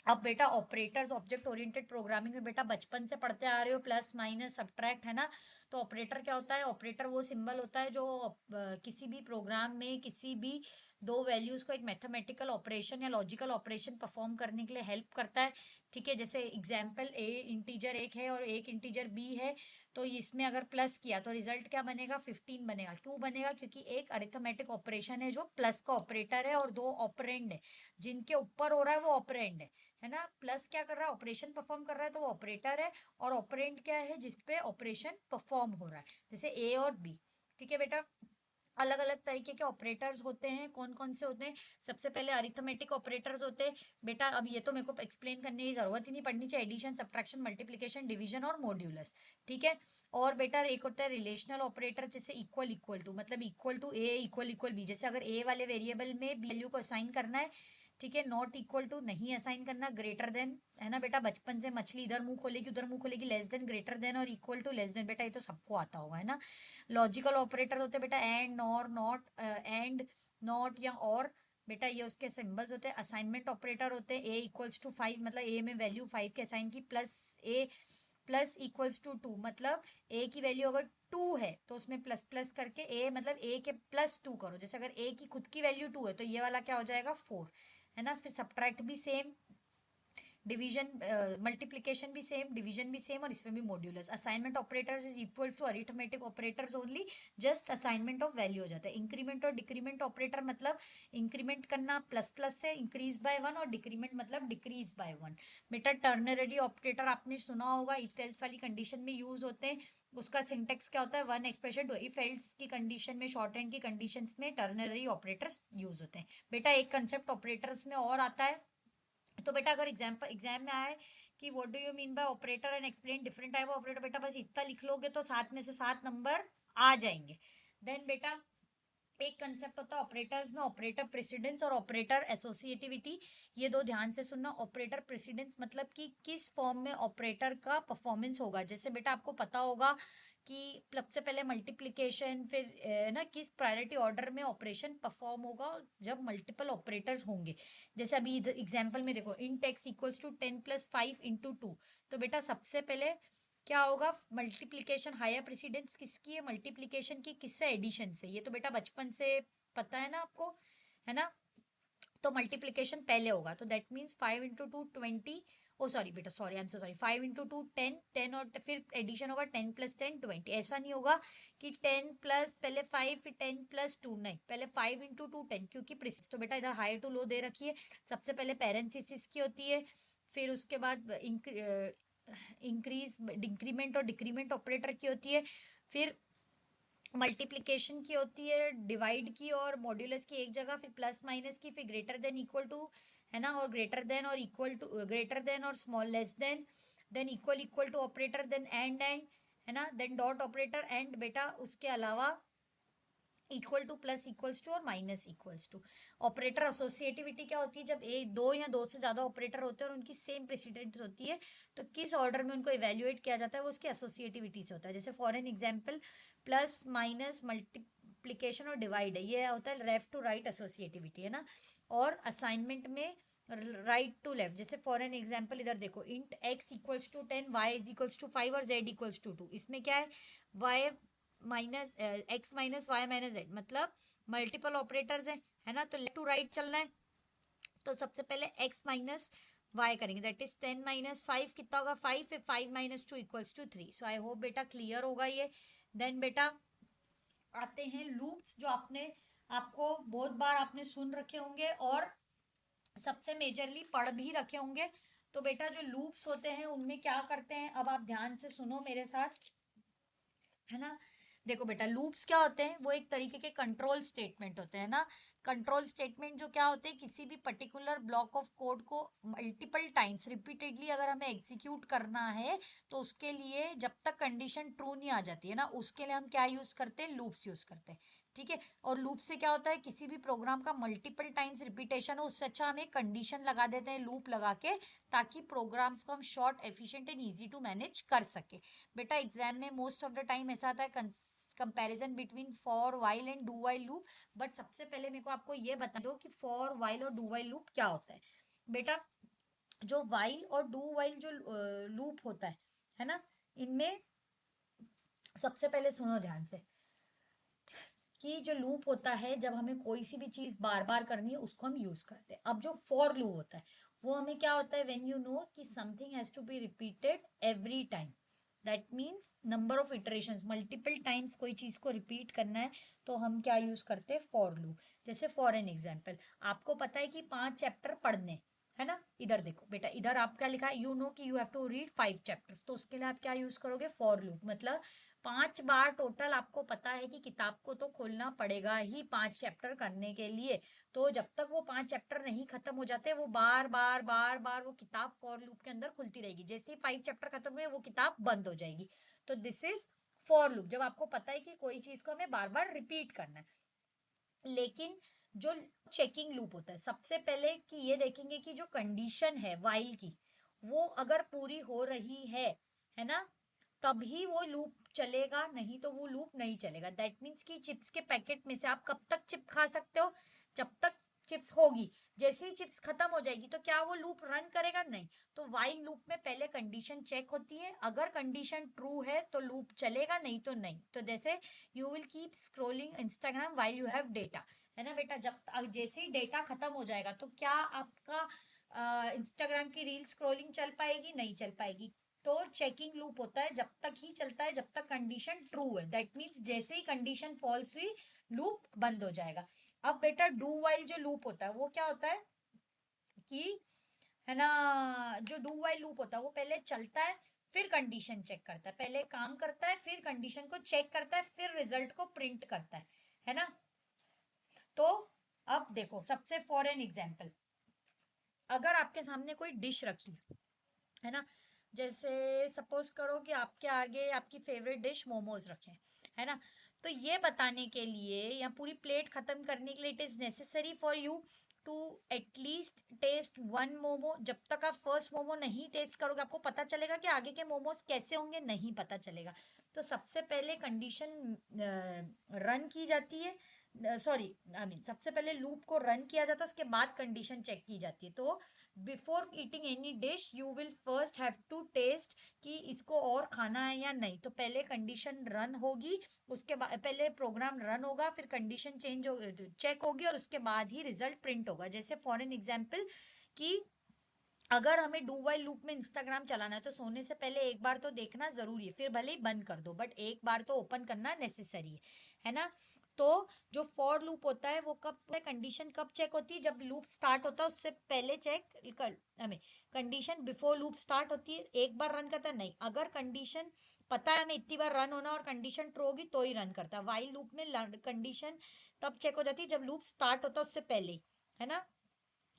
अब बेटा ऑपरेटर्स ऑब्जेक्ट ओरिएंटेड प्रोग्रामिंग में बेटा बचपन से पढ़ते आ रहे हो, प्लस माइनस सब्ट्रैक्ट, है ना। तो ऑपरेटर क्या होता है? ऑपरेटर वो सिंबल होता है जो किसी भी प्रोग्राम में किसी भी दो वैल्यूज को एक मैथमेटिकल ऑपरेशन या लॉजिकल ऑपरेशन परफॉर्म करने के लिए हेल्प करता है। ठीक है, जैसे एग्जाम्पल ए इंटीजर एक है और एक इंटीजर बी है, तो इसमें अगर प्लस किया तो रिजल्ट क्या बनेगा? 15 बनेगा। क्यों बनेगा? क्योंकि एक अरिथमेटिक ऑपरेशन है जो प्लस का ऑपरेटर है और दो ऑपरेंड है, जिनके ऊपर हो रहा है वो ऑपरेंड है ना। प्लस क्या कर रहा है? ऑपरेशन परफॉर्म कर रहा है, तो वो ऑपरेटर है। और ऑपरेंड क्या है? जिसपे ऑपरेशन परफॉर्म हो रहा है, जैसे ए और बी। ठीक है बेटा, अलग अलग तरीके के ऑपरेटर्स होते हैं। कौन कौन से होते हैं? सबसे पहले अरिथमेटिक ऑपरेटर्स होते हैं बेटा। अब ये तो मेरे को एक्सप्लेन करने की जरूरत ही नहीं पड़नी चाहिए, एडिशन सब्ट्रैक्शन मल्टीप्लिकेशन डिवीजन और मॉड्यूलस। ठीक है। और बेटा एक होता है रिलेशनल ऑपरेटर, जैसे इक्वल इक्वल टू, मतलब equal to A equal equal B. जैसे अगर ए वाले वेरिएबल में बी वैल्यू को असाइन करना है, ठीक है, नॉट इक्वल टू नहीं असाइन करना, ग्रेटर देन, है ना बेटा। बचपन से मछली इधर मुंह खोलेगी उधर मुंह खोलेगी, लेस देन, ग्रेटर देन और इक्वल टू, लेस देन, बेटा ये तो सबको आता होगा, है ना। लॉजिकल ऑपरेटर होते हैं बेटा and, nor, not, and, not या और, बेटा ये उसके सिंबल्स होते हैं। असाइनमेंट ऑपरेटर होते हैं ए इक्वल्स टू 5, मतलब ए में वैल्यू 5 के असाइन की, plus A plus equals to 2, मतलब ए की वैल्यू अगर 2 है तो उसमें प्लस प्लस करके ए, मतलब ए के प्लस 2 करो। जैसे अगर ए की खुद की वैल्यू 2 है तो ये वाला क्या हो जाएगा? 4, है ना। फिर सब्ट्रैक्ट भी सेम, डिवीजन मल्टीप्लिकेशन भी सेम, डिवीजन भी सेम, और इसमें भी modulus. Assignment operators is equal to arithmetic operators only, just assignment of value हो जाता है। इंक्रीमेंट और डिक्रीमेंट ऑपरेटर, मतलब इंक्रीमेंट करना प्लस प्लस से, इंक्रीज बाय 1, और डिक्रीमेंट मतलब डिक्रीज बाय 1। बेटा टर्नरी ऑपरेटर आपने सुना होगा, इफ एल्स वाली कंडीशन में यूज होते हैं। उसका सिंटेक्स क्या होता है? One expression two if else की कंडीशन में, शॉर्ट हैंड की कंडीशंस में टर्नरी ऑपरेटर्स यूज होते हैं। बेटा एक कंसेप्ट ऑपरेटर्स में और आता है, तो बेटा अगर एग्जाम में आए कि what do you mean by operator and explain different type of operator, बेटा बस इतना लिख लोगे तो 7 में से 7 नंबर आ जाएंगे। देन बेटा एक कंसेप्ट होता है ऑपरेटर्स में, ऑपरेटर प्रेसिडेंस और ऑपरेटर एसोसिएटिविटी। ये दो ध्यान से सुनना। ऑपरेटर प्रेसिडेंस मतलब कि किस फॉर्म में ऑपरेटर का परफॉर्मेंस होगा। जैसे बेटा आपको पता होगा कि सबसे पहले मल्टीप्लिकेशन, फिर ना किस प्रायोरिटी ऑर्डर में ऑपरेशन परफॉर्म होगा जब मल्टीपल ऑपरेटर्स होंगे। जैसे अभी एग्जाम्पल में देखो, इंट एक्स इक्वल्स टू 10+5 × 2, तो बेटा सबसे पहले क्या होगा? मल्टीप्लिकेशन हायर प्रेसिडेंस किसकी है? मल्टीप्लिकेशन की। किससे? एडिशन से। ये तो बेटा बचपन से पता है ना आपको, है ना। तो मल्टीप्लिकेशन पहले होगा, तो दैट मीन्स 5 × 2 20। ओ सॉरी बेटा, sorry, I am so sorry, 5 × 2 10, 10 और फिर एडिशन होगा 10+10 20। ऐसा नहीं होगा कि 10 प्लस पहले 5 फिर 10+2, नहीं, पहले 5 × 2 10, क्योंकि प्रिसिस तो बेटा इधर हाई टू लो दे रखी है। सबसे पहले पेरेंथेसिस की होती है, फिर उसके बाद इंक्रीज, इंक्रीमेंट और डिक्रीमेंट ऑपरेटर की होती है, फिर मल्टीप्लिकेशन की होती है, डिवाइड की और मॉड्यूलस की एक जगह, फिर प्लस माइनस की, फिर ग्रेटर देन इक्वल टू, है ना, और ग्रेटर देन और इक्वल टू, ग्रेटर देन और small less than equal equal to operator, then end, है ना, देन डॉट ऑपरेटर एंड। बेटा उसके अलावा equal to, plus equals to और minus equals to. Operator associativity क्या होती है? जब एक, दो या दो से ज्यादा ऑपरेटर होते हैं और उनकी सेम प्रेसिडेंस होती है, तो किस ऑर्डर में उनको इवेल्युएट किया जाता है, वो उसकी एसोसिएटिविटी से होता है। जैसे for an example, plus minus multiplication और डिवाइड है, ये होता है लेफ्ट टू राइट एसोसिएटिविटी, है ना। और असाइनमेंट में राइट टू लेफ्ट, जैसे फॉर एन एग्जाम्पल इधर देखो, int x equals to 10, y is equals to 5 और जेड इक्वल्स टू 2। इसमें क्या है? Y minus x minus y minus z, मतलब मल्टीपल ऑपरेटर्स है ना। तो लेफ्ट टू राइट चलना है, तो सबसे पहले एक्स माइनस वाई करेंगे, दैट इज 10 - 5 कितना होगा? 5, फिर 5 - 2 equals to 3। So I hope बेटा क्लियर होगा ये। देन बेटा आते हैं लूप्स, जो आपने, आपको बहुत बार आपने सुन रखे होंगे और सबसे मेजरली पढ़ भी रखे होंगे। तो बेटा जो लूप्स होते हैं उनमें क्या करते हैं, अब आप ध्यान से सुनो मेरे साथ, है ना। देखो बेटा लूप्स क्या होते हैं? वो एक तरीके के कंट्रोल स्टेटमेंट होते हैं ना। कंट्रोल स्टेटमेंट जो क्या होते हैं, किसी भी पर्टिकुलर ब्लॉक ऑफ कोड को मल्टीपल टाइम्स रिपीटेडली अगर हमें एग्जीक्यूट करना है, तो उसके लिए जब तक कंडीशन ट्रू नहीं आ जाती है ना, उसके लिए हम क्या यूज करते हैं? लूप्स यूज करते हैं। ठीक है। और लूप से क्या होता है? किसी भी प्रोग्राम का मल्टीपल टाइम्स रिपीटेशन हो, उससे अच्छा हम एक कंडीशन लगा देते हैं लूप लगा के, ताकि प्रोग्राम्स को हम short, efficient and easy to manage कर सके। बेटा एग्जाम में मोस्ट ऑफ द टाइम ऐसा आता है comparison between for while and do while loop. But सबसे पहले मेरे को आपको ये बता दो कि फॉर वाइल और डू वाइल लूप क्या होता है। बेटा जो वाइल और डू वाइल जो लूप होता है ना, इनमें सबसे पहले सुनो ध्यान से कि जो लूप होता है जब हमें कोई सी भी चीज बार बार करनी है उसको हम यूज करते हैं। अब जो फॉर लूप होता है वो हमें क्या होता है, व्हेन यू नो कि something has to be repeated every time, that means number of iterations, multiple times कोई चीज को रिपीट करना है तो हम क्या यूज करते हैं, फॉर लूप। जैसे फॉर एन एग्जाम्पल, आपको पता है कि 5 चैप्टर पढ़ने है ना, इधर देखो बेटा, इधर आप क्या लिखा है, यू नो कि you have to read 5 chapters, तो उसके लिए आप क्या यूज करोगे, फॉर लूप। मतलब 5 बार टोटल आपको पता है कि किताब को तो खोलना पड़ेगा ही 5 चैप्टर करने के लिए, तो जब तक वो 5 चैप्टर नहीं खत्म हो जाते वो बार बार बार बार वो किताब फॉर लूप के अंदर खुलती रहेगी। जैसे ही 5 चैप्टर खत्म हुए वो किताब बंद हो जाएगी। तो दिस इज फॉर लूप, जब आपको पता है कि कोई चीज को हमें बार बार रिपीट करना है। लेकिन जो चेकिंग लूप होता है, सबसे पहले कि ये देखेंगे कि जो कंडीशन है वाइल की वो अगर पूरी हो रही है ना, तभी वो लूप चलेगा, नहीं तो वो लूप नहीं चलेगा। दैट मीन्स कि चिप्स के पैकेट में से आप कब तक चिप खा सकते हो, जब तक चिप्स होगी। जैसे ही चिप्स खत्म हो जाएगी तो क्या वो लूप रन करेगा, नहीं। तो वाइल लूप में पहले कंडीशन चेक होती है, अगर कंडीशन ट्रू है तो लूप चलेगा, नहीं तो नहीं। तो जैसे you will keep scrolling Instagram while you have data, है ना बेटा, जब जैसे ही डेटा खत्म हो जाएगा तो क्या आपका इंस्टाग्राम की रील स्क्रोलिंग चल पाएगी, नहीं चल पाएगी। तो चेकिंग लूप होता है जब तक ही चलता है जब तक कंडीशन ट्रू है, दैट मीन्स जैसे ही कंडीशन फॉल्स हुई लूप बंद हो जाएगा। अब बेटा डू वाइल जो लूप होता है वो क्या होता है कि, है ना, जो डू वाइल लूप होता है वो पहले चलता है फिर कंडीशन चेक करता है, पहले काम करता है फिर कंडीशन को चेक करता है फिर रिजल्ट को प्रिंट करता है ना। तो अब देखो, सबसे फॉर एन एग्जाम्पल, अगर आपके सामने कोई डिश रखी है ना, जैसे सपोज करो कि आपके आगे आपकी फेवरेट डिश मोमोज रखे है ना, तो ये बताने के लिए या पूरी प्लेट खत्म करने के लिए it is necessary for you to at least test one momo. जब तक आप फर्स्ट मोमो नहीं टेस्ट करोगे आपको पता चलेगा कि आगे के मोमोज कैसे होंगे, नहीं पता चलेगा। तो सबसे पहले कंडीशन रन की जाती है, सॉरी आई मीन सबसे पहले लूप को रन किया जाता है, उसके बाद कंडीशन चेक की जाती है। तो before eating any dish you will first have to test कि इसको और खाना है या नहीं। तो पहले कंडीशन रन होगी, उसके बाद पहले प्रोग्राम रन होगा, फिर कंडीशन चेंज हो चेक होगी और उसके बाद ही रिजल्ट प्रिंट होगा। जैसे फॉर एन एग्जाम्पल कि अगर हमें डू वाइल लूप में इंस्टाग्राम चलाना है तो सोने से पहले एक बार तो देखना जरूरी है, फिर भले ही बंद कर दो बट एक बार तो ओपन करना नेसेसरी है ना। तो जो फॉर लूप होता है वो कब, कंडीशन कब चेक होती है, जब लूप स्टार्ट होता है उससे पहले चेक कर, हमें कंडीशन बिफोर लूप स्टार्ट होती है, एक बार रन करता है, नहीं। अगर कंडीशन पता है हमें इतनी बार रन होना और कंडीशन ट्रू होगी तो ही रन करता है। वाइल लूप में कंडीशन तब चेक हो जाती है जब लूप स्टार्ट होता है उससे पहले, है ना,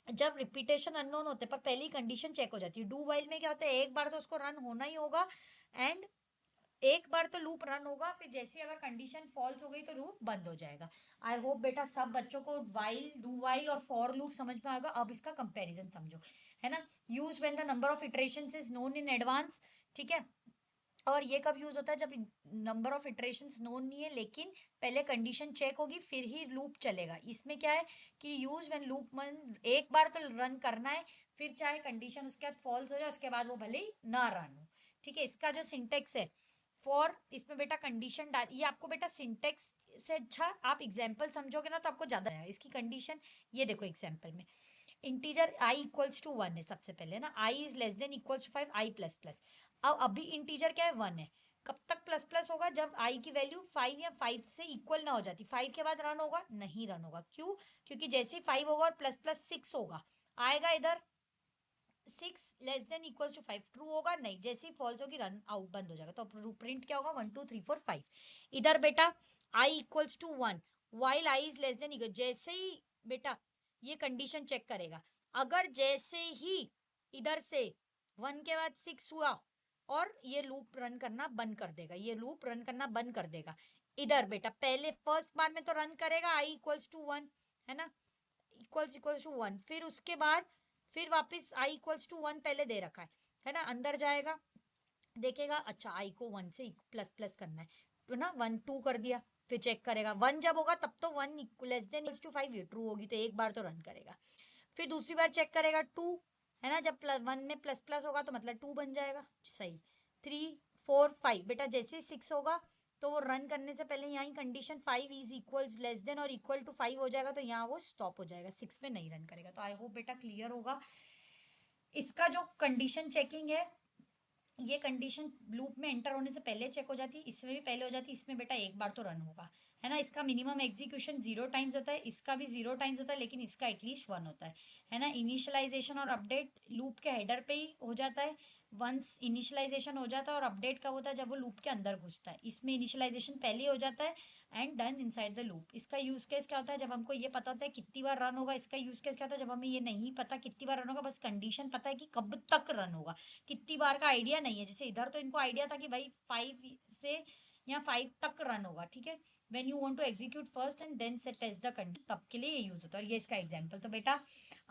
जब रिपीटेशन अननोन होते पर पहली कंडीशन चेक हो जाती है। डू वाइल में क्या होता है, एक बार तो उसको रन होना ही होगा एंड एक बार तो लूप रन होगा, फिर जैसे अगर कंडीशन फॉल्स हो गई तो लूप बंद हो जाएगा। आई होप बेटा सब बच्चों को वाइल, डू वाइल और फॉर लूप समझ में आएगा। अब इसका कंपैरिजन समझो, है ना। Use when the number of iterations is known in advance, ठीक है। और ये कब यूज होता है, जब नंबर ऑफ इटरेशंस नोन नहीं है लेकिन पहले कंडीशन चेक होगी फिर ही लूप चलेगा। इसमें क्या है कि यूज व्हेन लूप मन एक बार तो रन करना है, फिर चाहे कंडीशन उसके बाद फॉल्स हो जाए उसके बाद वो भले ही ना रन हो, ठीक है। इसका जो सिंटेक्स है फॉर, इसमें बेटा कंडीशन डाल, ये आपको बेटा सिंटेक्स से अच्छा आप एग्जाम्पल समझोगे ना तो आपको ज्यादा आएगा। इसकी कंडीशन ये देखो, एग्जाम्पल में इंटीजर i इक्वल्स टू 1 है सबसे पहले ना, i is less than equals to 5, i plus plus. अब अभी इंटीजर क्या है, 1 है। कब तक प्लस प्लस होगा, जब i की वैल्यू 5 या 5 से इक्वल ना हो जाती। 5 के बाद रन होगा, नहीं रन होगा, क्यों, क्योंकि जैसे ही 5 होगा और प्लस प्लस 6 होगा आएगा इधर, 6 less than equals to 5 true होगा, नहीं। जैसे ही फॉल्स होगी रन आउट बंद हो जाएगा। तो प्रिंट क्या होगा, 1 2 3 4 5। इधर बेटा i equals to 1 while i is less than equal, जैसे ही बेटा ये कंडीशन चेक करेगा, अगर जैसे ही इधर से 1 के बाद 6 हुआ और ये लूप रन करना बंद कर देगा, ये लूप रन करना बंद कर देगा। इधर बेटा पहले फर्स्ट बार में तो रन करेगा i इक्वल्स टू 1, है ना, इक्वल्स टू 1, फिर उसके बाद फिर वापस i इक्वल्स टू 1 पहले दे रखा है ना, अंदर जाएगा देखेगा अच्छा i को 1 से प्लस प्लस करना है तो ना 1 2 कर दिया, फिर चेक करेगा 1 जब होगा तब तो 1 लेस देन इक्वल्स टू 5 ये ट्रू होगी तो एक बार तो रन करेगा। फिर दूसरी बार चेक करेगा 2, है ना। जब +1 में प्लस प्लस होगा तो मतलब 2 बन जाएगा, सही। 3 4 5 बेटा जैसे 6 होगा तो वो रन करने से पहले यहाँ condition 5 is equals less than और इक्वल टू 5 हो जाएगा, तो यहाँ वो स्टॉप हो जाएगा, 6 में नहीं रन करेगा। तो आई होप बेटा क्लियर होगा। इसका जो कंडीशन चेकिंग है, ये कंडीशन लूप में एंटर होने से पहले चेक हो जाती है, इसमें भी पहले हो जाती है, इसमें बेटा एक बार तो रन होगा, है ना। इसका मिनिमम एग्जीक्यूशन 0 टाइम्स होता है, इसका भी 0 टाइम्स होता है, लेकिन इसका एटलीस्ट 1 होता है ना। इनिशियलाइजेशन और अपडेट लूप के हेडर पे ही हो जाता है। वंस इनिशियलाइजेशन हो जाता है और अपडेट कब होता है, जब वो लूप के अंदर घुसता है। इसमें इनिशियलाइजेशन पहले ही हो जाता है and done inside the loop. इसका यूज केस क्या होता है, जब हमको ये पता होता है कितनी बार रन होगा। इसका यूज केस क्या होता है, जब हमें ये नहीं पता कितनी बार रन होगा, बस कंडीशन पता है कि कब तक रन होगा, कितनी बार का आइडिया नहीं है। जैसे इधर तो इनको आइडिया था कि भाई 5 से या 5 तक रन होगा, ठीक है। When you want to execute first and then से टेस्ट द कंडीशन, तब के लिए ये यूज होता है। और ये इसका एग्जांपल। तो बेटा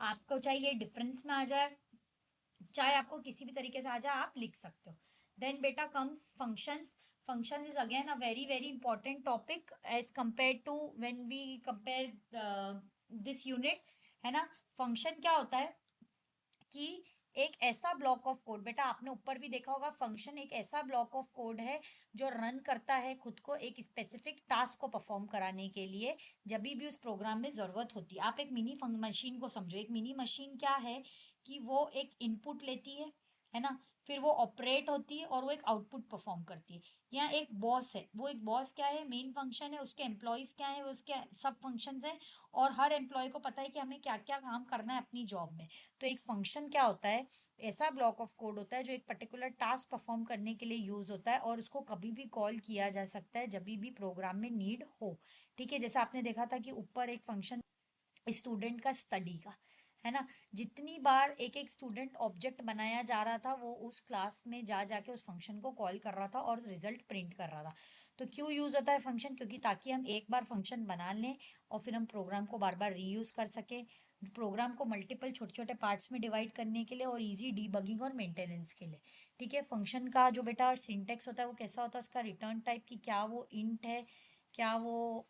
आपको चाहे ये डिफरेंस में आ जाए, चाहे आपको किसी भी तरीके से आ जाए, आप लिख सकते हो। देन बेटा comes functions. Function is again a very very important topic as compare to when we compare this unit, है ना। फंक्शन क्या होता है कि एक ऐसा ब्लॉक ऑफ कोड, बेटा आपने ऊपर भी देखा होगा, फंक्शन एक ऐसा ब्लॉक ऑफ कोड है जो रन करता है खुद को एक स्पेसिफिक टास्क को परफॉर्म कराने के लिए, जब भी उस प्रोग्राम में ज़रूरत होती है। आप एक मिनी मशीन को समझो। एक मिनी मशीन क्या है कि वो एक इनपुट लेती है ना, फिर वो ऑपरेट होती है और वो एक आउटपुट परफॉर्म करती है। यहाँ एक बॉस है, वो एक बॉस क्या है, मेन फंक्शन है, उसके एम्प्लॉयज़ क्या है, वो उसके सब फंक्शंस हैं, और हर एम्प्लॉय को पता है कि हमें क्या क्या काम करना है अपनी जॉब में। तो एक फंक्शन क्या होता है, ऐसा ब्लॉक ऑफ कोड होता है जो एक पर्टिकुलर टास्क परफॉर्म करने के लिए यूज होता है, और उसको कभी भी कॉल किया जा सकता है जब भी प्रोग्राम में नीड हो, ठीक है। जैसे आपने देखा था कि ऊपर एक फंक्शन स्टूडेंट का स्टडी का, है ना। जितनी बार एक एक स्टूडेंट ऑब्जेक्ट बनाया जा रहा था, वो उस क्लास में जा जाके उस फंक्शन को कॉल कर रहा था और रिजल्ट प्रिंट कर रहा था। तो क्यों यूज होता है फंक्शन, क्योंकि ताकि हम एक बार फंक्शन बना लें और फिर हम प्रोग्राम को बार बार रीयूज कर सकें, प्रोग्राम को मल्टीपल छोटे छोटे पार्ट्स में डिवाइड करने के लिए और इजी डीबगिंग और मेंटेनेंस के लिए, ठीक है। फंक्शन का जो बेटा सिंटेक्स होता है वो कैसा होता है, उसका रिटर्न टाइप की, क्या वो इंट है, क्या वो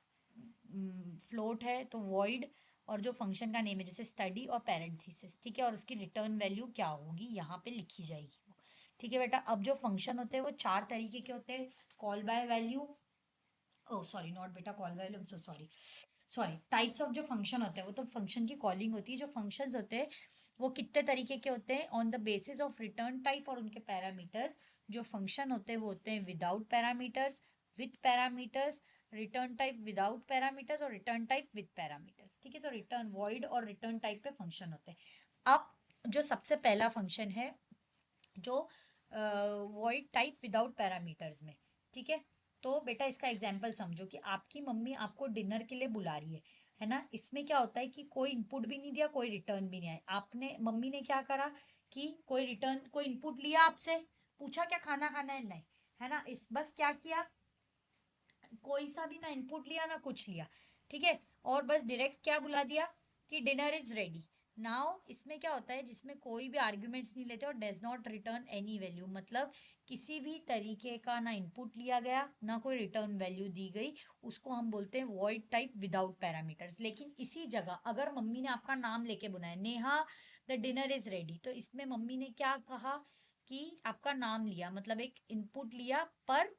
फ्लोट है, तो वॉइड, और जो फंक्शन का नेम है जैसे स्टडी और पैरेंथेसिस, ठीक है, और उसकी रिटर्न वैल्यू क्या होगी यहाँ पे लिखी जाएगी वो, ठीक है बेटा। अब जो फंक्शन होते हैं वो 4 तरीके के होते हैं। Call by value, oh sorry not बेटा call by value, so sorry, sorry types of जो फंक्शन होते हैं वो तो फंक्शन की कॉलिंग होती है। जो फंक्शंस होते हैं वो कितने तरीके के होते हैं, on the basis of return type और उनके पैरामीटर्स। जो फंक्शन होते हैं वो होते हैं without parameters, with parameters, return type without parameters और रिटर्न टाइप विथ पैरामीटर्स, ठीक है। तो रिटर्न वॉइड और रिटर्न टाइप पे फंक्शन होते हैं। अब जो सबसे पहला फंक्शन है जो वॉइड टाइप विदाउट पैरामीटर्स में, ठीक है। तो बेटा इसका एग्जाम्पल समझो कि आपकी मम्मी आपको डिनर के लिए बुला रही है ना। इसमें क्या होता है कि कोई इनपुट भी नहीं दिया, कोई रिटर्न भी नहीं आया। आपने मम्मी ने क्या करा कि कोई रिटर्न, कोई इनपुट लिया आपसे, पूछा क्या खाना खाना है, नहीं, है ना। इस बस क्या किया, कोई सा भी ना इनपुट लिया ना कुछ लिया, ठीक है, और बस डायरेक्ट क्या बुला दिया कि डिनर इज रेडी नाउ। इसमें क्या होता है, जिसमें कोई भी आर्ग्यूमेंट्स नहीं लेते और does not return any value, मतलब किसी भी तरीके का ना इनपुट लिया गया ना कोई रिटर्न वैल्यू दी गई, उसको हम बोलते हैं वॉइड टाइप विदाउट पैरामीटर्स। लेकिन इसी जगह अगर मम्मी ने आपका नाम लेके बुलाया, Neha the dinner is ready, तो इसमें मम्मी ने क्या कहा कि आपका नाम लिया, मतलब एक इनपुट लिया पर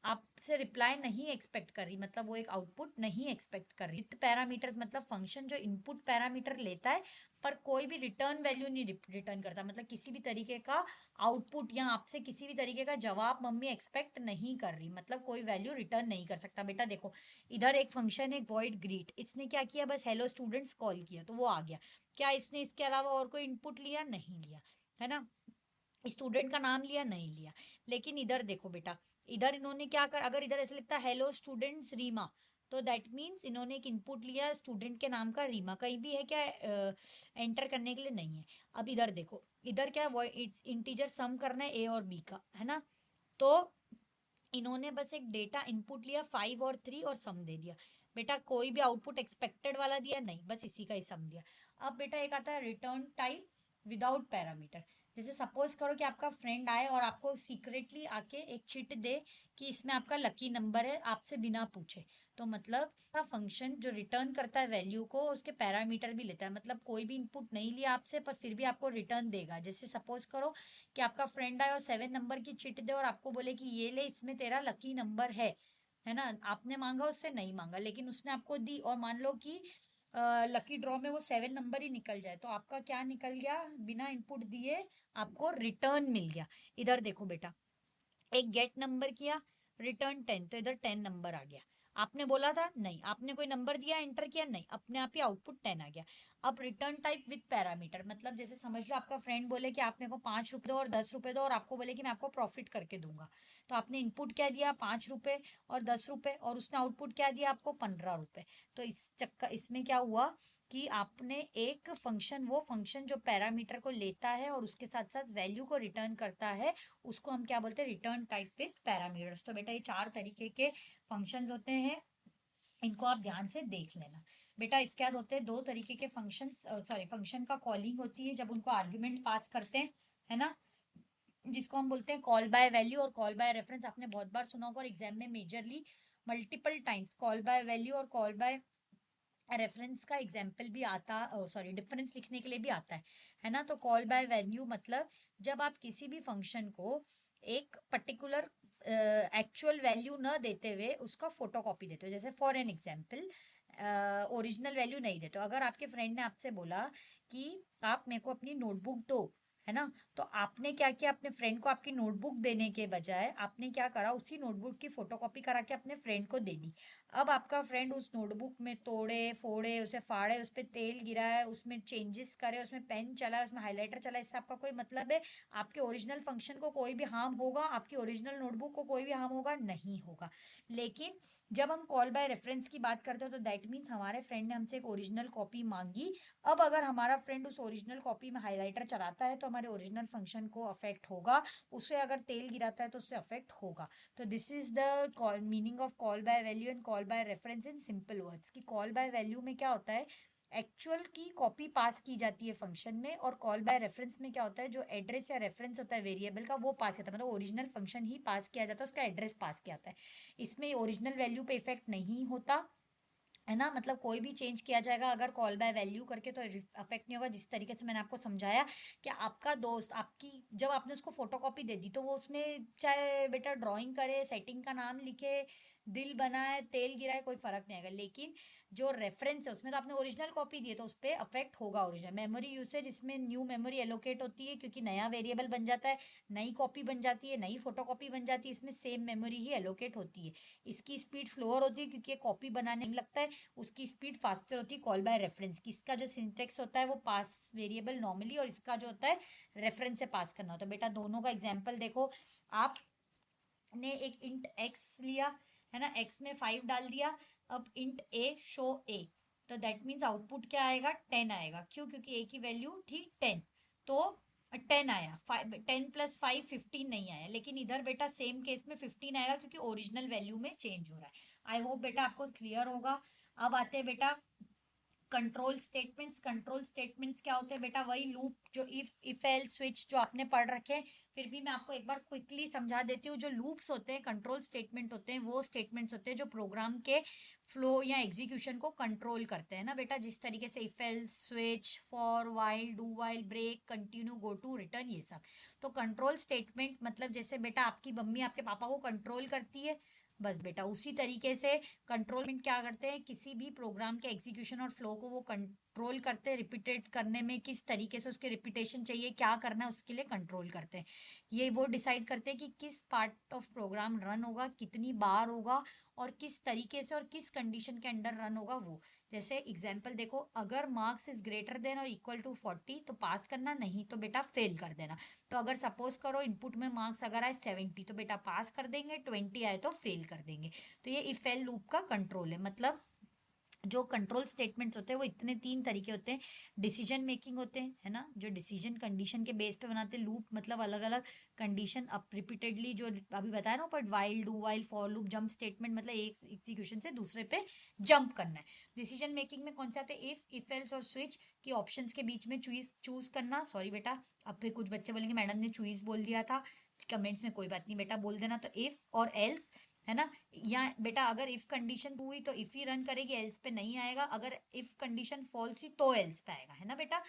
आपसे रिप्लाई नहीं एक्सपेक्ट कर रही, मतलब वो एक आउटपुट नहीं एक्सपेक्ट कर रही। विथ पैरामीटर्स मतलब फंक्शन जो इनपुट पैरामीटर लेता है पर कोई भी रिटर्न वैल्यू नहीं रिटर्न करता, मतलब किसी भी तरीके का आउटपुट या आपसे किसी भी तरीके का जवाब मम्मी एक्सपेक्ट नहीं कर रही, मतलब कोई वैल्यू रिटर्न नहीं कर सकता। बेटा देखो इधर एक फंक्शन है वॉइड ग्रीट, इसने क्या किया, बस हेलो स्टूडेंट्स कॉल किया तो वो आ गया। क्या इसने इसके अलावा और कोई इनपुट लिया, नहीं लिया, है ना। स्टूडेंट का नाम लिया, नहीं लिया। लेकिन इधर देखो बेटा, इधर इन्होंने क्या कर, अगर इधर ऐसे लिखता हेलो स्टूडेंट्स रीमा, तो दैट मीन्स इन्होंने एक इनपुट लिया स्टूडेंट के नाम का रीमा, कहीं भी है क्या एंटर करने के लिए, नहीं है। अब इधर देखो, इधर क्या है, इट्स इंटीजर सम करना है ए और बी का, है ना। तो इन्होंने बस एक डेटा इनपुट लिया 5 और 3 और सम दे दिया। बेटा कोई भी आउटपुट एक्सपेक्टेड वाला दिया नहीं, बस इसी का ही सम दिया। अब बेटा एक आता है रिटर्न टाइप विदाउट पैरामीटर। जैसे सपोज करो कि आपका फ्रेंड आए और आपको सीक्रेटली आके एक चिट दे कि इसमें आपका लकी नंबर है, आपसे बिना पूछे। तो मतलब का फंक्शन जो रिटर्न करता है वैल्यू को, उसके पैरामीटर भी लेता है। मतलब कोई भी इनपुट नहीं लिया आपसे, पर फिर भी आपको रिटर्न देगा। जैसे सपोज करो कि आपका फ्रेंड आए और 7 नंबर की चिट दे और आपको बोले कि ये ले, इसमें तेरा लकी नंबर है ना। आपने मांगा, उससे नहीं मांगा, लेकिन उसने आपको दी, और मान लो कि लकी ड्रॉ में वो 7 नंबर ही निकल जाए, तो आपका क्या निकल गया? बिना इनपुट दिए आपको रिटर्न मिल गया। इधर देखो बेटा, एक गेट नंबर किया, रिटर्न 10, तो इधर 10 नंबर आ गया। आपने बोला था नहीं, आपने कोई नंबर दिया, एंटर किया नहीं, अपने आप ही आउटपुट 10 आ गया। अब रिटर्न टाइप विथ पैरामीटर, मतलब जैसे समझ लो आपका फ्रेंड बोले कि आप मेरे को 5 रुपए दो और 10 रुपए दो, और आपको बोले कि मैं आपको प्रॉफिट करके दूंगा। तो आपने इनपुट क्या दिया? 5 रुपए और 10 रुपए, और उसने आउटपुट क्या दिया आपको? 15 रुपए। तो इस चक्कर इसमें क्या हुआ कि आपने एक फंक्शन, वो फंक्शन जो पैरामीटर को लेता है और उसके साथ साथ वैल्यू को रिटर्न करता है, उसको हम क्या बोलते हैं? Return type with parameters. तो बेटा ये 4 तरीके के फंक्शंस होते हैं, इनको आप ध्यान से देख लेना। बेटा इसके बाद होते हैं 2 तरीके के फंक्शन, सॉरी, फंक्शन का कॉलिंग होती है जब उनको आर्ग्यूमेंट पास करते हैं, है ना, जिसको हम बोलते हैं कॉल बाय वैल्यू और कॉल बाय रेफरेंस। आपने बहुत बार सुना होगा, और एग्जाम में majorly multiple times call by value और कॉल बाय रेफरेंस का एग्जाम्पल भी आता, सॉरी, डिफरेंस लिखने के लिए भी आता है ना। तो कॉल बाय वैल्यू मतलब जब आप किसी भी फंक्शन को एक पर्टिकुलर एक्चुअल वैल्यू न देते हुए उसका फोटोकॉपी देते हो। जैसे for an example, original value नहीं देते हो। अगर आपके फ्रेंड ने आपसे बोला कि आप मेरे को अपनी नोटबुक दो, है ना, तो आपने क्या किया? अपने फ्रेंड को आपकी नोटबुक देने के बजाय आपने क्या करा? उसी नोटबुक की फोटोकॉपी करा के अपने फ्रेंड को दे दी। अब आपका फ्रेंड उस नोटबुक में तोड़े फोड़े, उसे फाड़े, उस पर तेल गिराए, उसमें चेंजेस करे, उसमें पेन चलाए, उसमें हाइलाइटर चलाए, इससे आपका कोई मतलब है? आपके ओरिजिनल फंक्शन को कोई भी हार्म होगा? आपकी ओरिजिनल नोटबुक को कोई भी हार्म होगा? नहीं होगा। लेकिन जब हम कॉल बाय रेफरेंस की बात करते हो, तो दैट मीन्स हमारे फ्रेंड ने हमसे एक ओरिजिनल कॉपी मांगी। अब अगर हमारा फ्रेंड उस ओरिजिनल कॉपी में हाइलाइटर चलाता है तो हमारे ओरिजिनल फंक्शन को अफेक्ट होगा, उसे अगर तेल गिराता है तो उससे अफेक्ट होगा। तो this is the meaning of call by value and call by reference in simple words. कि कॉल बाय वैल्यू में क्या होता है? एक्चुअल की कॉपी पास की जाती है फंक्शन में, और कॉल बाय रेफरेंस में क्या होता है? जो एड्रेस या रेफरेंस होता है वेरिएबल का, वो पास होता है, मतलब ओरिजिनल फंक्शन ही पास किया जाता है, उसका एड्रेस पास किया जाता है। इसमें ओरिजिनल वैल्यू पे इफेक्ट नहीं होता, है ना। मतलब कोई भी चेंज किया जाएगा अगर कॉल बाय वैल्यू करके, तो अफेक्ट नहीं होगा। जिस तरीके से मैंने आपको समझाया कि आपका दोस्त आपकी, जब आपने उसको फोटोकॉपी दे दी, तो वो उसमें चाहे बेटा ड्राइंग करे, सेटिंग का नाम लिखे, दिल बनाए, तेल गिराए, कोई फर्क नहीं आएगा। लेकिन जो रेफरेंस है उसमें तो आपने ओरिजिनल कॉपी दी है, तो उस पर अफेक्ट होगा ओरिजिनल। मेमोरी यूसेज, इसमें न्यू मेमोरी एलोकेट होती है, क्योंकि नया वेरिएबल बन जाता है, नई कॉपी बन जाती है, नई फोटोकॉपी बन जाती है, इसमें सेम मेमोरी ही एलोकेट होती है। इसकी स्पीड स्लोअर होती है क्योंकि कॉपी बनाने में लगता है, उसकी स्पीड फास्टर होती है कॉल बाय रेफरेंस की। इसका जो सिंटेक्स होता है वो पास वेरिएबल नॉर्मली, और इसका जो होता है रेफरेंस से पास करना होता है। बेटा दोनों का एग्जाम्पल देखो, आपने एक इंट एक्स लिया, है ना, एक्स में 5 डाल दिया। अब इंट ए शो ए, तो दैट मीन्स आउटपुट क्या आएगा? 10 आएगा। क्यों? क्योंकि ए की वैल्यू थी 10, तो 10 आया। 10 + 5 15 नहीं आया। लेकिन इधर बेटा सेम केस में 15 आएगा, क्योंकि ओरिजिनल वैल्यू में चेंज हो रहा है। आई होप बेटा आपको क्लियर होगा। अब आते हैं बेटा कंट्रोल स्टेटमेंट्स। कंट्रोल स्टेटमेंट्स क्या होते हैं बेटा? वही लूप जो इफ एल स्विच जो आपने पढ़ रखे हैं। फिर भी मैं आपको एक बार क्विकली समझा देती हूँ। जो लूप्स होते हैं, कंट्रोल स्टेटमेंट होते हैं, वो स्टेटमेंट्स होते हैं जो प्रोग्राम के फ्लो या एग्जीक्यूशन को कंट्रोल करते हैं ना बेटा। जिस तरीके से if else switch, for, while, do while, break, continue, go to, return, ये सब। तो कंट्रोल स्टेटमेंट मतलब जैसे बेटा आपकी मम्मी आपके पापा को कंट्रोल करती है, बस बेटा उसी तरीके से कंट्रोलमेंट क्या करते हैं? किसी भी प्रोग्राम के एग्जीक्यूशन और फ्लो को वो कंट्रोल करते हैं। रिपीटेट करने में किस तरीके से उसके रिपीटेशन चाहिए, क्या करना है, उसके लिए कंट्रोल करते हैं। ये वो डिसाइड करते हैं कि किस पार्ट ऑफ प्रोग्राम रन होगा, कितनी बार होगा, और किस तरीके से और किस कंडीशन के अंडर रन होगा वो। जैसे एग्जाम्पल देखो, अगर मार्क्स इज ग्रेटर देन और इक्वल टू 40 तो पास करना, नहीं तो बेटा फेल कर देना। तो अगर सपोज करो इनपुट में मार्क्स अगर आए 70 तो बेटा पास कर देंगे, 20 आए तो फेल कर देंगे। तो ये इफ एल लूप का कंट्रोल है। मतलब जो कंट्रोल स्टेटमेंट्स होते हैं वो इतने 3 तरीके होते हैं। डिसीजन मेकिंग होते हैं, है ना, जो डिसीजन कंडीशन के बेस पे बनाते हैं। लूप मतलब अलग अलग कंडीशन अप रिपीटेडली, जो अभी बताया ना, but while, do while, for loop, jump statement मतलब एक एग्जीक्यूशन से दूसरे पे जंप करना है। डिसीजन मेकिंग में कौन से आते हैं? इफ एल्स और स्विच की ऑप्शंस के बीच में चूज चूज करना। सॉरी बेटा, अब फिर कुछ बच्चे बोलेंगे मैडम ने चूज बोल दिया था, कमेंट्स में कोई बात नहीं बेटा, बोल देना। तो इफ और एल्स, है ना। या बेटा अगर इफ कंडीशन ट्रू हुई तो इफ ही रन करेगी, एल्स पे नहीं आएगा। अगर इफ कंडीशन फॉल्स हुई तो एल्स पे आएगा, है ना बेटा।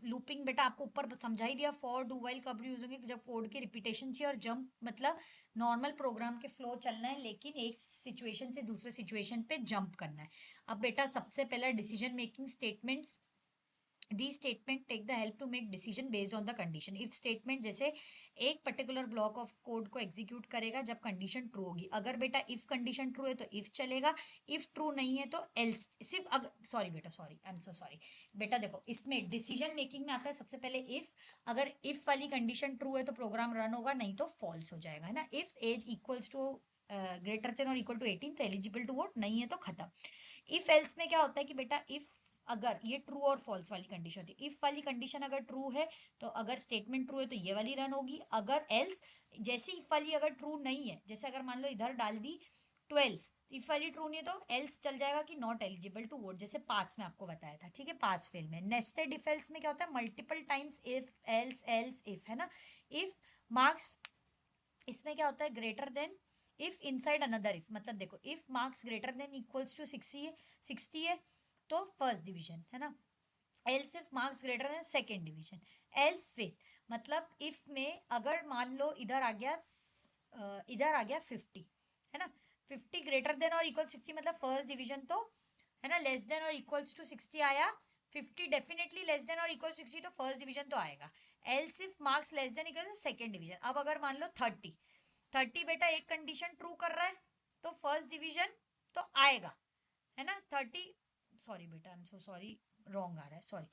लूपिंग बेटा आपको ऊपर समझा ही दिया। फॉर, डू वाइल कब यूज होंगे? जब कोड की रिपीटेशन चाहिए। और जंप मतलब नॉर्मल प्रोग्राम के फ्लो चलना है, लेकिन एक सिचुएशन से दूसरे सिचुएशन पे जंप करना है। अब बेटा सबसे पहला decision making statements. these statement take the help to make decision based on the condition। if statement जैसे एक पर्टिकुलर ब्लॉक ऑफ कोड को एग्जीक्यूट करेगा जब कंडीशन ट्रू होगी। अगर बेटा इफ कंडीशन ट्रू है तो इफ चलेगा, इफ ट्रू नहीं है तो एल्स। सिर्फ अगर, सॉरी बेटा, sorry, I am so sorry बेटा, देखो इसमें डिसीजन मेकिंग में आता है सबसे पहले इफ। अगर इफ वाली कंडीशन ट्रू है तो प्रोग्राम रन होगा, नहीं तो फॉल्स हो जाएगा, है ना। If age equals to greater than और इक्वल टू 18 तो एलिजिबल टू वोट, नहीं है तो खत्म। इफ एल्स में क्या होता है कि बेटा इफ, अगर ये ट्रू और फॉल्स वाली कंडीशन होती है। इफ वाली कंडीशन अगर ट्रू है तो अगर स्टेटमेंट ट्रू है तो ये वाली रन होगी। अगर एल्स, जैसे इफ वाली अगर ट्रू नहीं है, जैसे अगर मान लो इधर डाल दी 12, इफ वाली ट्रू नहीं है तो एल्स चल जाएगा कि नॉट एलिजिबल टू वोट, जैसे पास में आपको बताया था, ठीक है, पास फेल में। नेस्टेड इफ एल्स में क्या होता है? Multiple times if else else if, है ना। इफ मार्क्स, इसमें क्या होता है? Greater than if inside another if, मतलब देखो if marks greater than equals to 60 है तो फर्स्ट डिवीजन, है ना। Else if marks greater than second division. Else fifth, मतलब इफ में अगर मान लो इधर आ गया 50, है ना। 50 ग्रेटर देन और इक्वल 60 मतलब फर्स्ट डिवीजन तो, है ना। लेस देन और इक्वल्स टू 60 आया, 50 डेफिनेटली लेस देन और इक्वल 60 तो फर्स्ट डिवीजन तो आएगा। Else if marks less than equal to second division. अब अगर मान लो 30 बेटा एक कंडीशन ट्रू कर रहा है तो फर्स्ट डिवीजन तो आएगा, है ना। 30, सॉरी बेटा, I am so sorry, wrong आ रहा है, सॉरी।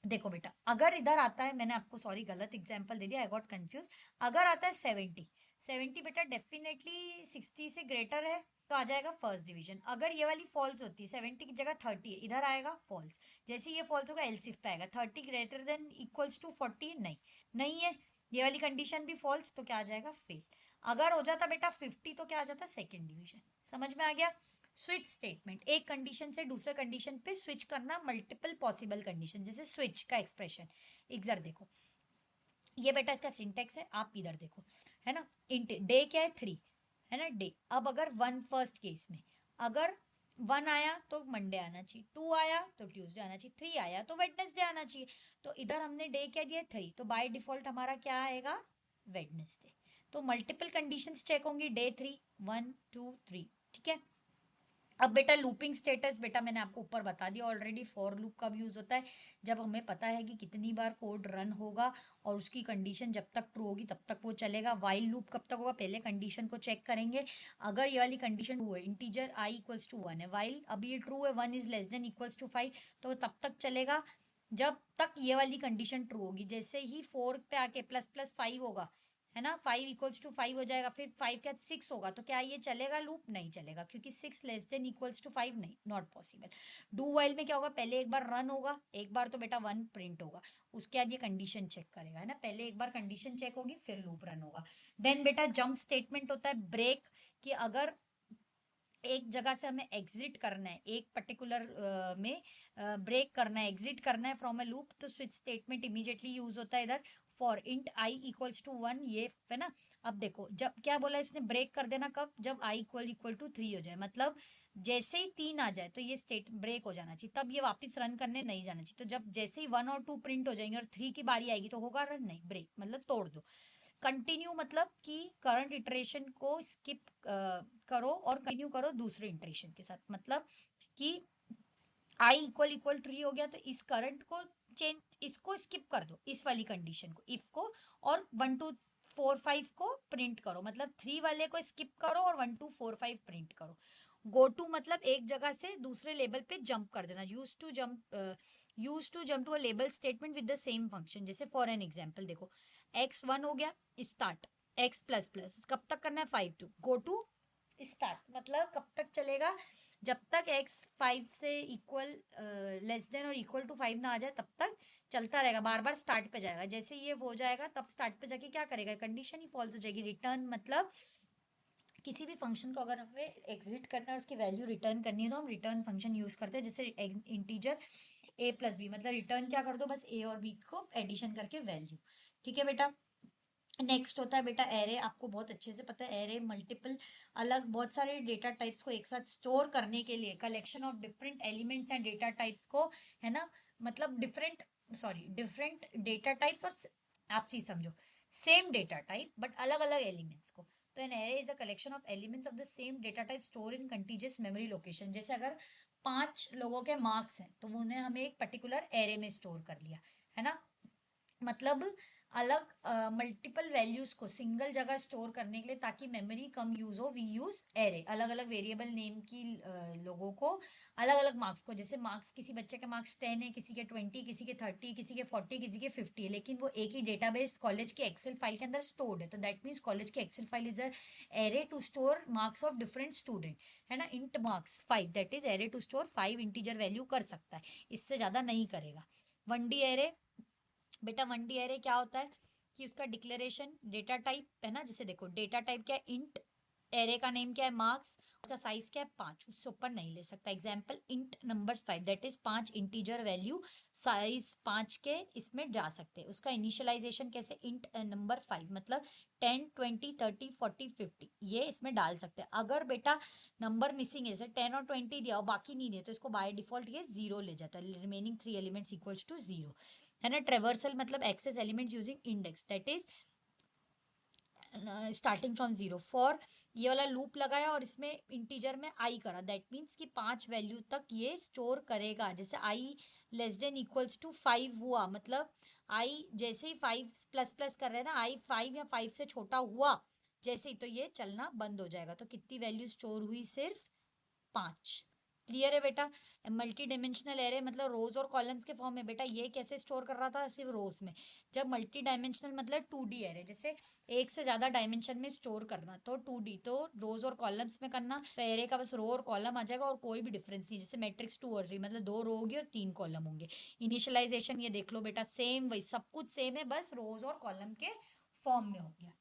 देखो बेटा अगर इधर आता है, मैंने आपको सॉरी गलत एग्जांपल दे दिया, आई गॉट कंफ्यूज। अगर आता है 70 बेटा डेफिनेटली 60 से ग्रेटर है तो आ जाएगा फर्स्ट डिवीजन। अगर ये वाली फॉल्स होती है, 70 की जगह 30 है, इधर आएगा फॉल्स। जैसे ये फॉल्स होगा एलसिफ पे आएगा। 30 ग्रेटर देन इक्वल्स टू 40, नहीं, नहीं है, ये वाली कंडीशन भी फॉल्स, तो क्या आ जाएगा? फेल। अगर हो जाता बेटा 50 तो क्या आ जाता? Second division. समझ में आ गया? स्विच स्टेटमेंट, एक कंडीशन से दूसरे कंडीशन पे स्विच करना, मल्टीपल पॉसिबल कंडीशन, जैसे स्विच का एक्सप्रेशन। इधर देखो, ये बेटा इसका सिंटेक्स है, आप इधर देखो, है ना। इंट डे क्या है? 3, है ना, डे। अब अगर वन, फर्स्ट केस में अगर 1 आया तो मंडे आना चाहिए, 2 आया तो ट्यूसडे आना चाहिए, 3 आया तो वेडनेसडे आना चाहिए। तो इधर हमने डे क्या दिया? 3, तो बाय डिफॉल्ट हमारा क्या आएगा? वेडनेसडे। तो मल्टीपल कंडीशंस चेक होंगी, डे 3, 1 2 3, ठीक है। अब बेटा लूपिंग स्टेटस, बेटा मैंने आपको ऊपर बता दिया ऑलरेडी। फॉर लूप कब यूज होता है? जब हमें पता है कि कितनी बार कोड रन होगा और उसकी कंडीशन जब तक ट्रू होगी तब तक वो चलेगा। वाइल लूप कब तक होगा? पहले कंडीशन को चेक करेंगे, अगर ये वाली कंडीशन ट्रू है, इंटीजर आई इक्वल्स टू 1 है, वाइल अभी ये ट्रू है, 1 is less than equals to 5, तो तब तक चलेगा जब तक ये वाली कंडीशन ट्रू होगी। जैसे ही 4 पे आके प्लस प्लस 5 होगा, है ना, 5 इक्वल्स टू 5 हो जाएगा, फिर 5 क्या 6 होगा, तो क्या ये चलेगा? लूप नहीं चलेगा, क्योंकि 6 लेस देन इक्वल्स टू 5 नहीं, नॉट पॉसिबल। डू वाइल में क्या होगा? पहले एक बार रन होगा, एक बार तो बेटा 1 प्रिंट होगा, उसके बाद ये कंडीशन चेक करेगा, है ना। पहले एक बार कंडीशन चेक होगी फिर लूप रन होगा। देन बेटा जंप स्टेटमेंट होता है ब्रेक, कि अगर एक जगह से हमें एग्जिट करना है, एक पर्टिकुलर में ब्रेक करना है, एग्जिट करना है फ्रॉम अ लूप, तो स्विच स्टेटमेंट इमीडिएटली यूज होता है इधर। For int I equals to 1, ये है ना। अब देखो जब क्या बोला इसने, ब्रेक कर देना कब? जब आई इक्वल इक्वल टू 3 हो जाए, मतलब जैसे ही 3 आ जाए तो ये स्टेट ब्रेक हो जाना चाहिए, तब ये वापस रन करने नहीं जाना चाहिए। तो जब जैसे ही 1 और 2 प्रिंट हो जाएंगे और 3 की बारी आएगी तो होगा रन, नहीं, ब्रेक मतलब तोड़ दो। कंटिन्यू मतलब कि करंट इटरेशन को स्किप करो और कंटिन्यू करो दूसरे इटरेशन के साथ, मतलब कि आई इक्वल इक्वल ट्री हो गया तो इस करंट को चेंज, इसको स्किप कर दो, इस वाली कंडीशन को, इफ को, और 1 2 4 5 को प्रिंट करो, मतलब 3 वाले को स्किप करो और 1 2 4 5 प्रिंट करो। गो टू मतलब एक जगह से दूसरे लेवल पे जंप कर देना। Use to jump to a label statement with the same function. जैसे फॉर एन एग्जाम्पल देखो, x1 हो गया स्टार्ट, x प्लस प्लस कब तक करना है? 5 2 गो टू स्टार्ट, मतलब कब तक चलेगा? जब तक x 5 से इक्वल लेस देन और इक्वल टू 5 ना आ जाए तब तक चलता रहेगा, बार बार स्टार्ट पे जाएगा। जैसे ये हो जाएगा तब स्टार्ट पे जाके क्या करेगा, कंडीशन ही फॉल्स हो जाएगी। रिटर्न मतलब किसी भी फंक्शन को अगर हमें एग्जिट करना है, उसकी वैल्यू रिटर्न करनी है, तो हम रिटर्न फंक्शन यूज करते हैं, जैसे इंटीजर a प्लस बी, मतलब रिटर्न क्या कर दो, बस a और b को एडिशन करके वैल्यू। ठीक है बेटा। नेक्स्ट होता है बेटा एरे। आपको बहुत अच्छे से पता है एरे मल्टीपल अलग बहुत सारे डेटा टाइप्स को एक साथ स्टोर करने के लिए, collection of different elements and data types को, है ना, मतलब डिफरेंट डेटा टाइप्स, और आप चीज समझो, सेम डेटा टाइप बट अलग अलग एलिमेंट्स को। तो an array is a collection of elements of the same data type store in contiguous memory location. जैसे अगर 5 लोगों के मार्क्स हैं तो उन्हें हमें एक पर्टिकुलर एरे में स्टोर कर लिया, है ना, मतलब अलग मल्टीपल वैल्यूज को सिंगल जगह स्टोर करने के लिए, ताकि मेमोरी कम यूज हो, वी यूज एरे। अलग अलग वेरिएबल नेम की लोगों को अलग अलग मार्क्स को, जैसे मार्क्स किसी बच्चे के मार्क्स 10 है, किसी के 20, किसी के 30, किसी के 40, किसी के 50 है, लेकिन वो एक ही डेटाबेस कॉलेज के एक्सेल फाइल के अंदर स्टोर्ड है, तो दैट मीन्स कॉलेज के Excel file is a array to store marks of different student, है ना। Int marks 5, that is array to store 5 integer value कर सकता है, इससे ज्यादा नहीं करेगा। 1D एरे बेटा, 1D एरे क्या होता है कि उसका डिक्लेरेशन डेटा टाइप है ना, जैसे देखो डेटा टाइप क्या है, इंट, एरे का नेम क्या है, मार्क्स, उसका साइज क्या है, 5, उससे ऊपर नहीं ले सकता। Example int number 5, that is 5 integer value size 5 के इसमें जा सकते हैं। उसका इनिशियलाइजेशन कैसे, इंट नंबर 5 मतलब 10, 20, 30, 40, 50 ये इसमें डाल सकते हैं। अगर बेटा नंबर मिसिंग है, जैसे 10 और 20 दिया और बाकी नहीं दिया, तो इसको बाय डिफॉल्ट ये 0 ले जाता है, रिमेनिंग 3 एलिमेंट्स इक्वल्स टू 0, है ना। ट्रेवर्सल मतलब access element using index, that is starting from 0। For ये वाला लूप लगाया और इसमें इंटीजर में आई करा, दैट मीन्स कि 5 वैल्यू तक ये स्टोर करेगा। जैसे आई लेस देन इक्वल्स टू 5 हुआ, मतलब आई जैसे ही 5 प्लस प्लस कर रहे हैं ना, आई 5 या 5 से छोटा हुआ जैसे ही, तो ये चलना बंद हो जाएगा। तो कितनी वैल्यू स्टोर हुई, सिर्फ 5। क्लियर है बेटा। मल्टी डायमेंशनल एरे मतलब रोज और कॉलम्स के फॉर्म में। बेटा ये कैसे स्टोर कर रहा था, सिर्फ रोज में। जब मल्टी डायमेंशनल मतलब 2D एरे, जैसे एक से ज्यादा डायमेंशन में स्टोर करना, तो 2D तो रोज और कॉलम्स में करना, तो एरे का बस रो और कॉलम आ जाएगा और कोई भी डिफरेंस नहीं। जैसे मैट्रिक्स 2 और 3 मतलब 2 रो होगी और 3 कॉलम होंगे। इनिशियलाइजेशन ये देख लो बेटा, सेम वही सब कुछ सेम है, बस रोज और कॉलम के फॉर्म में हो गया।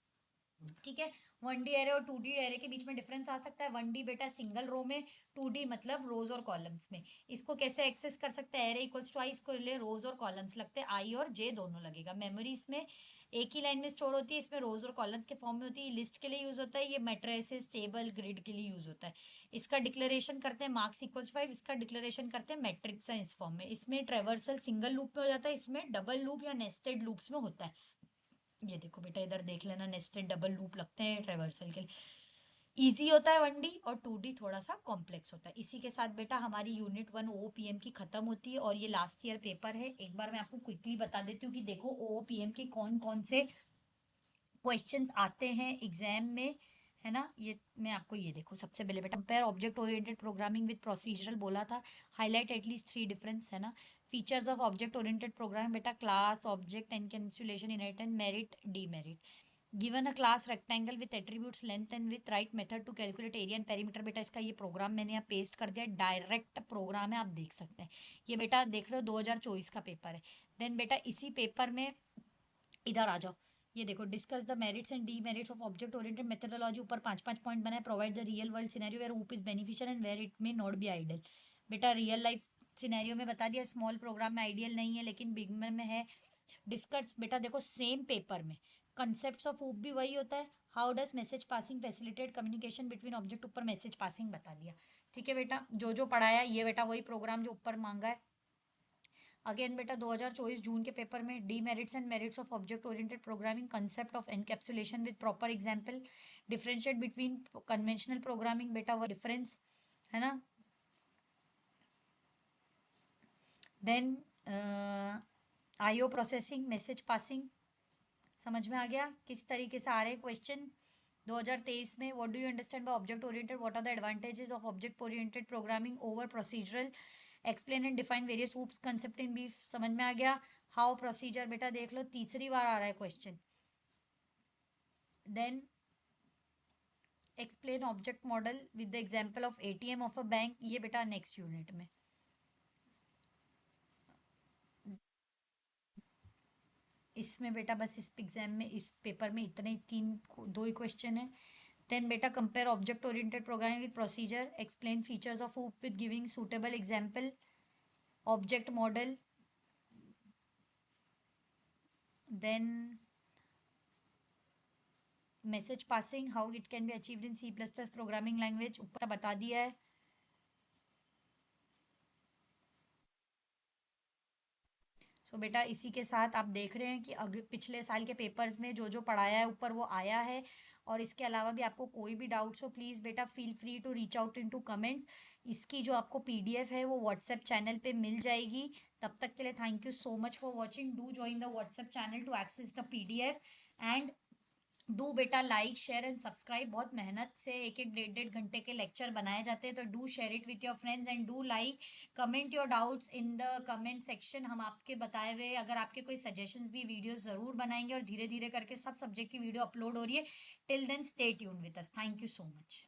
ठीक है। 1D एरे और 2D एरे के बीच में डिफरेंस आ सकता है। 1D बेटा सिंगल रो में, 2D मतलब रोज और कॉलम्स में। इसको कैसे एक्सेस कर सकते हैं, एरे इक्वल्स टू आई, इसको लिए रोज और कॉलम्स लगते हैं, आई और जे दोनों लगेगा। मेमोरी इसमें एक ही लाइन में स्टोर होती है, इसमें रोज और कॉलम्स के फॉर्म में होती है। लिस्ट के लिए यूज होता है, ये मैट्रिसेस टेबल ग्रिड के लिए यूज होता है। इसका डिक्लेरेशन करते हैं मार्क्स इक्वल्स 5, इसका डिक्लेरेशन करते हैं मैट्रिक्स इस फॉर्म में। इसमें ट्रेवर्सल सिंगल लूप में हो जाता है, इसमें डबल लूप या नेस्टेड लूप्स में होता है। ये देखो बेटा, इधर देख लेना, नेस्टेड डबल लूप लगते हैं ट्रेवर्सल के लिए। इजी होता है 1D, और 2D थोड़ा सा कॉम्प्लेक्स होता है। इसी के साथ बेटा हमारी यूनिट 1 OPM की खत्म होती है, और ये लास्ट ईयर पेपर है। एक बार मैं आपको क्विकली बता देती हूँ कि देखो OPM के कौन कौन से क्वेश्चंस आते हैं एग्जाम में, है ना। ये मैं आपको ये देखो, सबसे पहले बेटा compare object oriented programming with procedural बोला था, हाईलाइट एटलीस्ट 3 डिफरेंस, है ना। Features of object oriented programming बेटा, class, object, encapsulation, inheritance, merit, demerit. Given a class rectangle with attributes length and with right method to calculate area and perimeter. बेटा इसका ये programme मैंने यहाँ paste कर दिया, डायरेक्ट प्रोग्राम है, आप देख सकते हैं। ये बेटा देख रहे हो 2024 का पेपर है। देन बेटा इसी पेपर में इधर आ जाओ, ये देखो, discuss the merits and demerits of object oriented methodology, ऊपर 5 5 पॉइंट बनाए। Provide the real world scenario where OOP is beneficial and where it may not be ideal. बेटा रियल लाइफ सिनेरियो में बता दिया, स्मॉल प्रोग्राम में ideal नहीं है लेकिन बिगनर में है। डिस्कस बेटा देखो सेम पेपर में कंसेप्ट ऑफ ऊप भी वही होता है। How does message passing facilitate communication between object, ऊपर मैसेज पासिंग बता दिया। ठीक है बेटा, जो जो पढ़ाया ये बेटा वही प्रोग्राम जो ऊपर मांगा है। अगेन बेटा 2024 जून के पेपर में demerits and merits of object oriented programming, concept of encapsulation with proper example, differentiate between conventional programming, बेटा वो डिफरेंस, है ना। Then IO processing, message passing, समझ में आ गया किस तरीके से आ रहे क्वेश्चन 2023 में। What do you understand by object oriented, what are the advantages of object oriented programming over procedural, explain and define various oops concept in बीफ, समझ में आ गया। हाउ प्रोसीजर बेटा देख लो, तीसरी बार आ रहा है question. Then explain object model with the example of ATM of a bank, ये बेटा नेक्स्ट यूनिट में। इसमें बेटा बस इस एग्जाम में, इस पेपर में इतने दो ही क्वेश्चन है। देन बेटा compare object oriented programming with procedure, explain features of OOP with giving suitable example, object model. Then message passing, how it can be achieved in C++ programming language, ऊपर बता दिया है। सो बेटा इसी के साथ आप देख रहे हैं कि पिछले साल के पेपर्स में जो जो पढ़ाया है ऊपर वो आया है। और इसके अलावा भी आपको कोई भी डाउट्स हो, प्लीज़ बेटा feel free to reach out into comments. इसकी जो आपको PDF है वो व्हाट्सएप चैनल पे मिल जाएगी। तब तक के लिए thank you so much for watching. Do join the WhatsApp channel to access the PDF and do बेटा लाइक शेयर एंड सब्सक्राइब। बहुत मेहनत से एक एक डेढ़ डेढ़ घंटे के लेक्चर बनाए जाते हैं, तो do share it with your friends and do like, comment your doubts in the comment section. हम आपके बताए हुए अगर आपके कोई सजेशंस भी वीडियोस ज़रूर बनाएंगे, और धीरे धीरे करके सब सब्जेक्ट की वीडियो अपलोड हो रही है। Till then stay tuned with us. Thank you so much.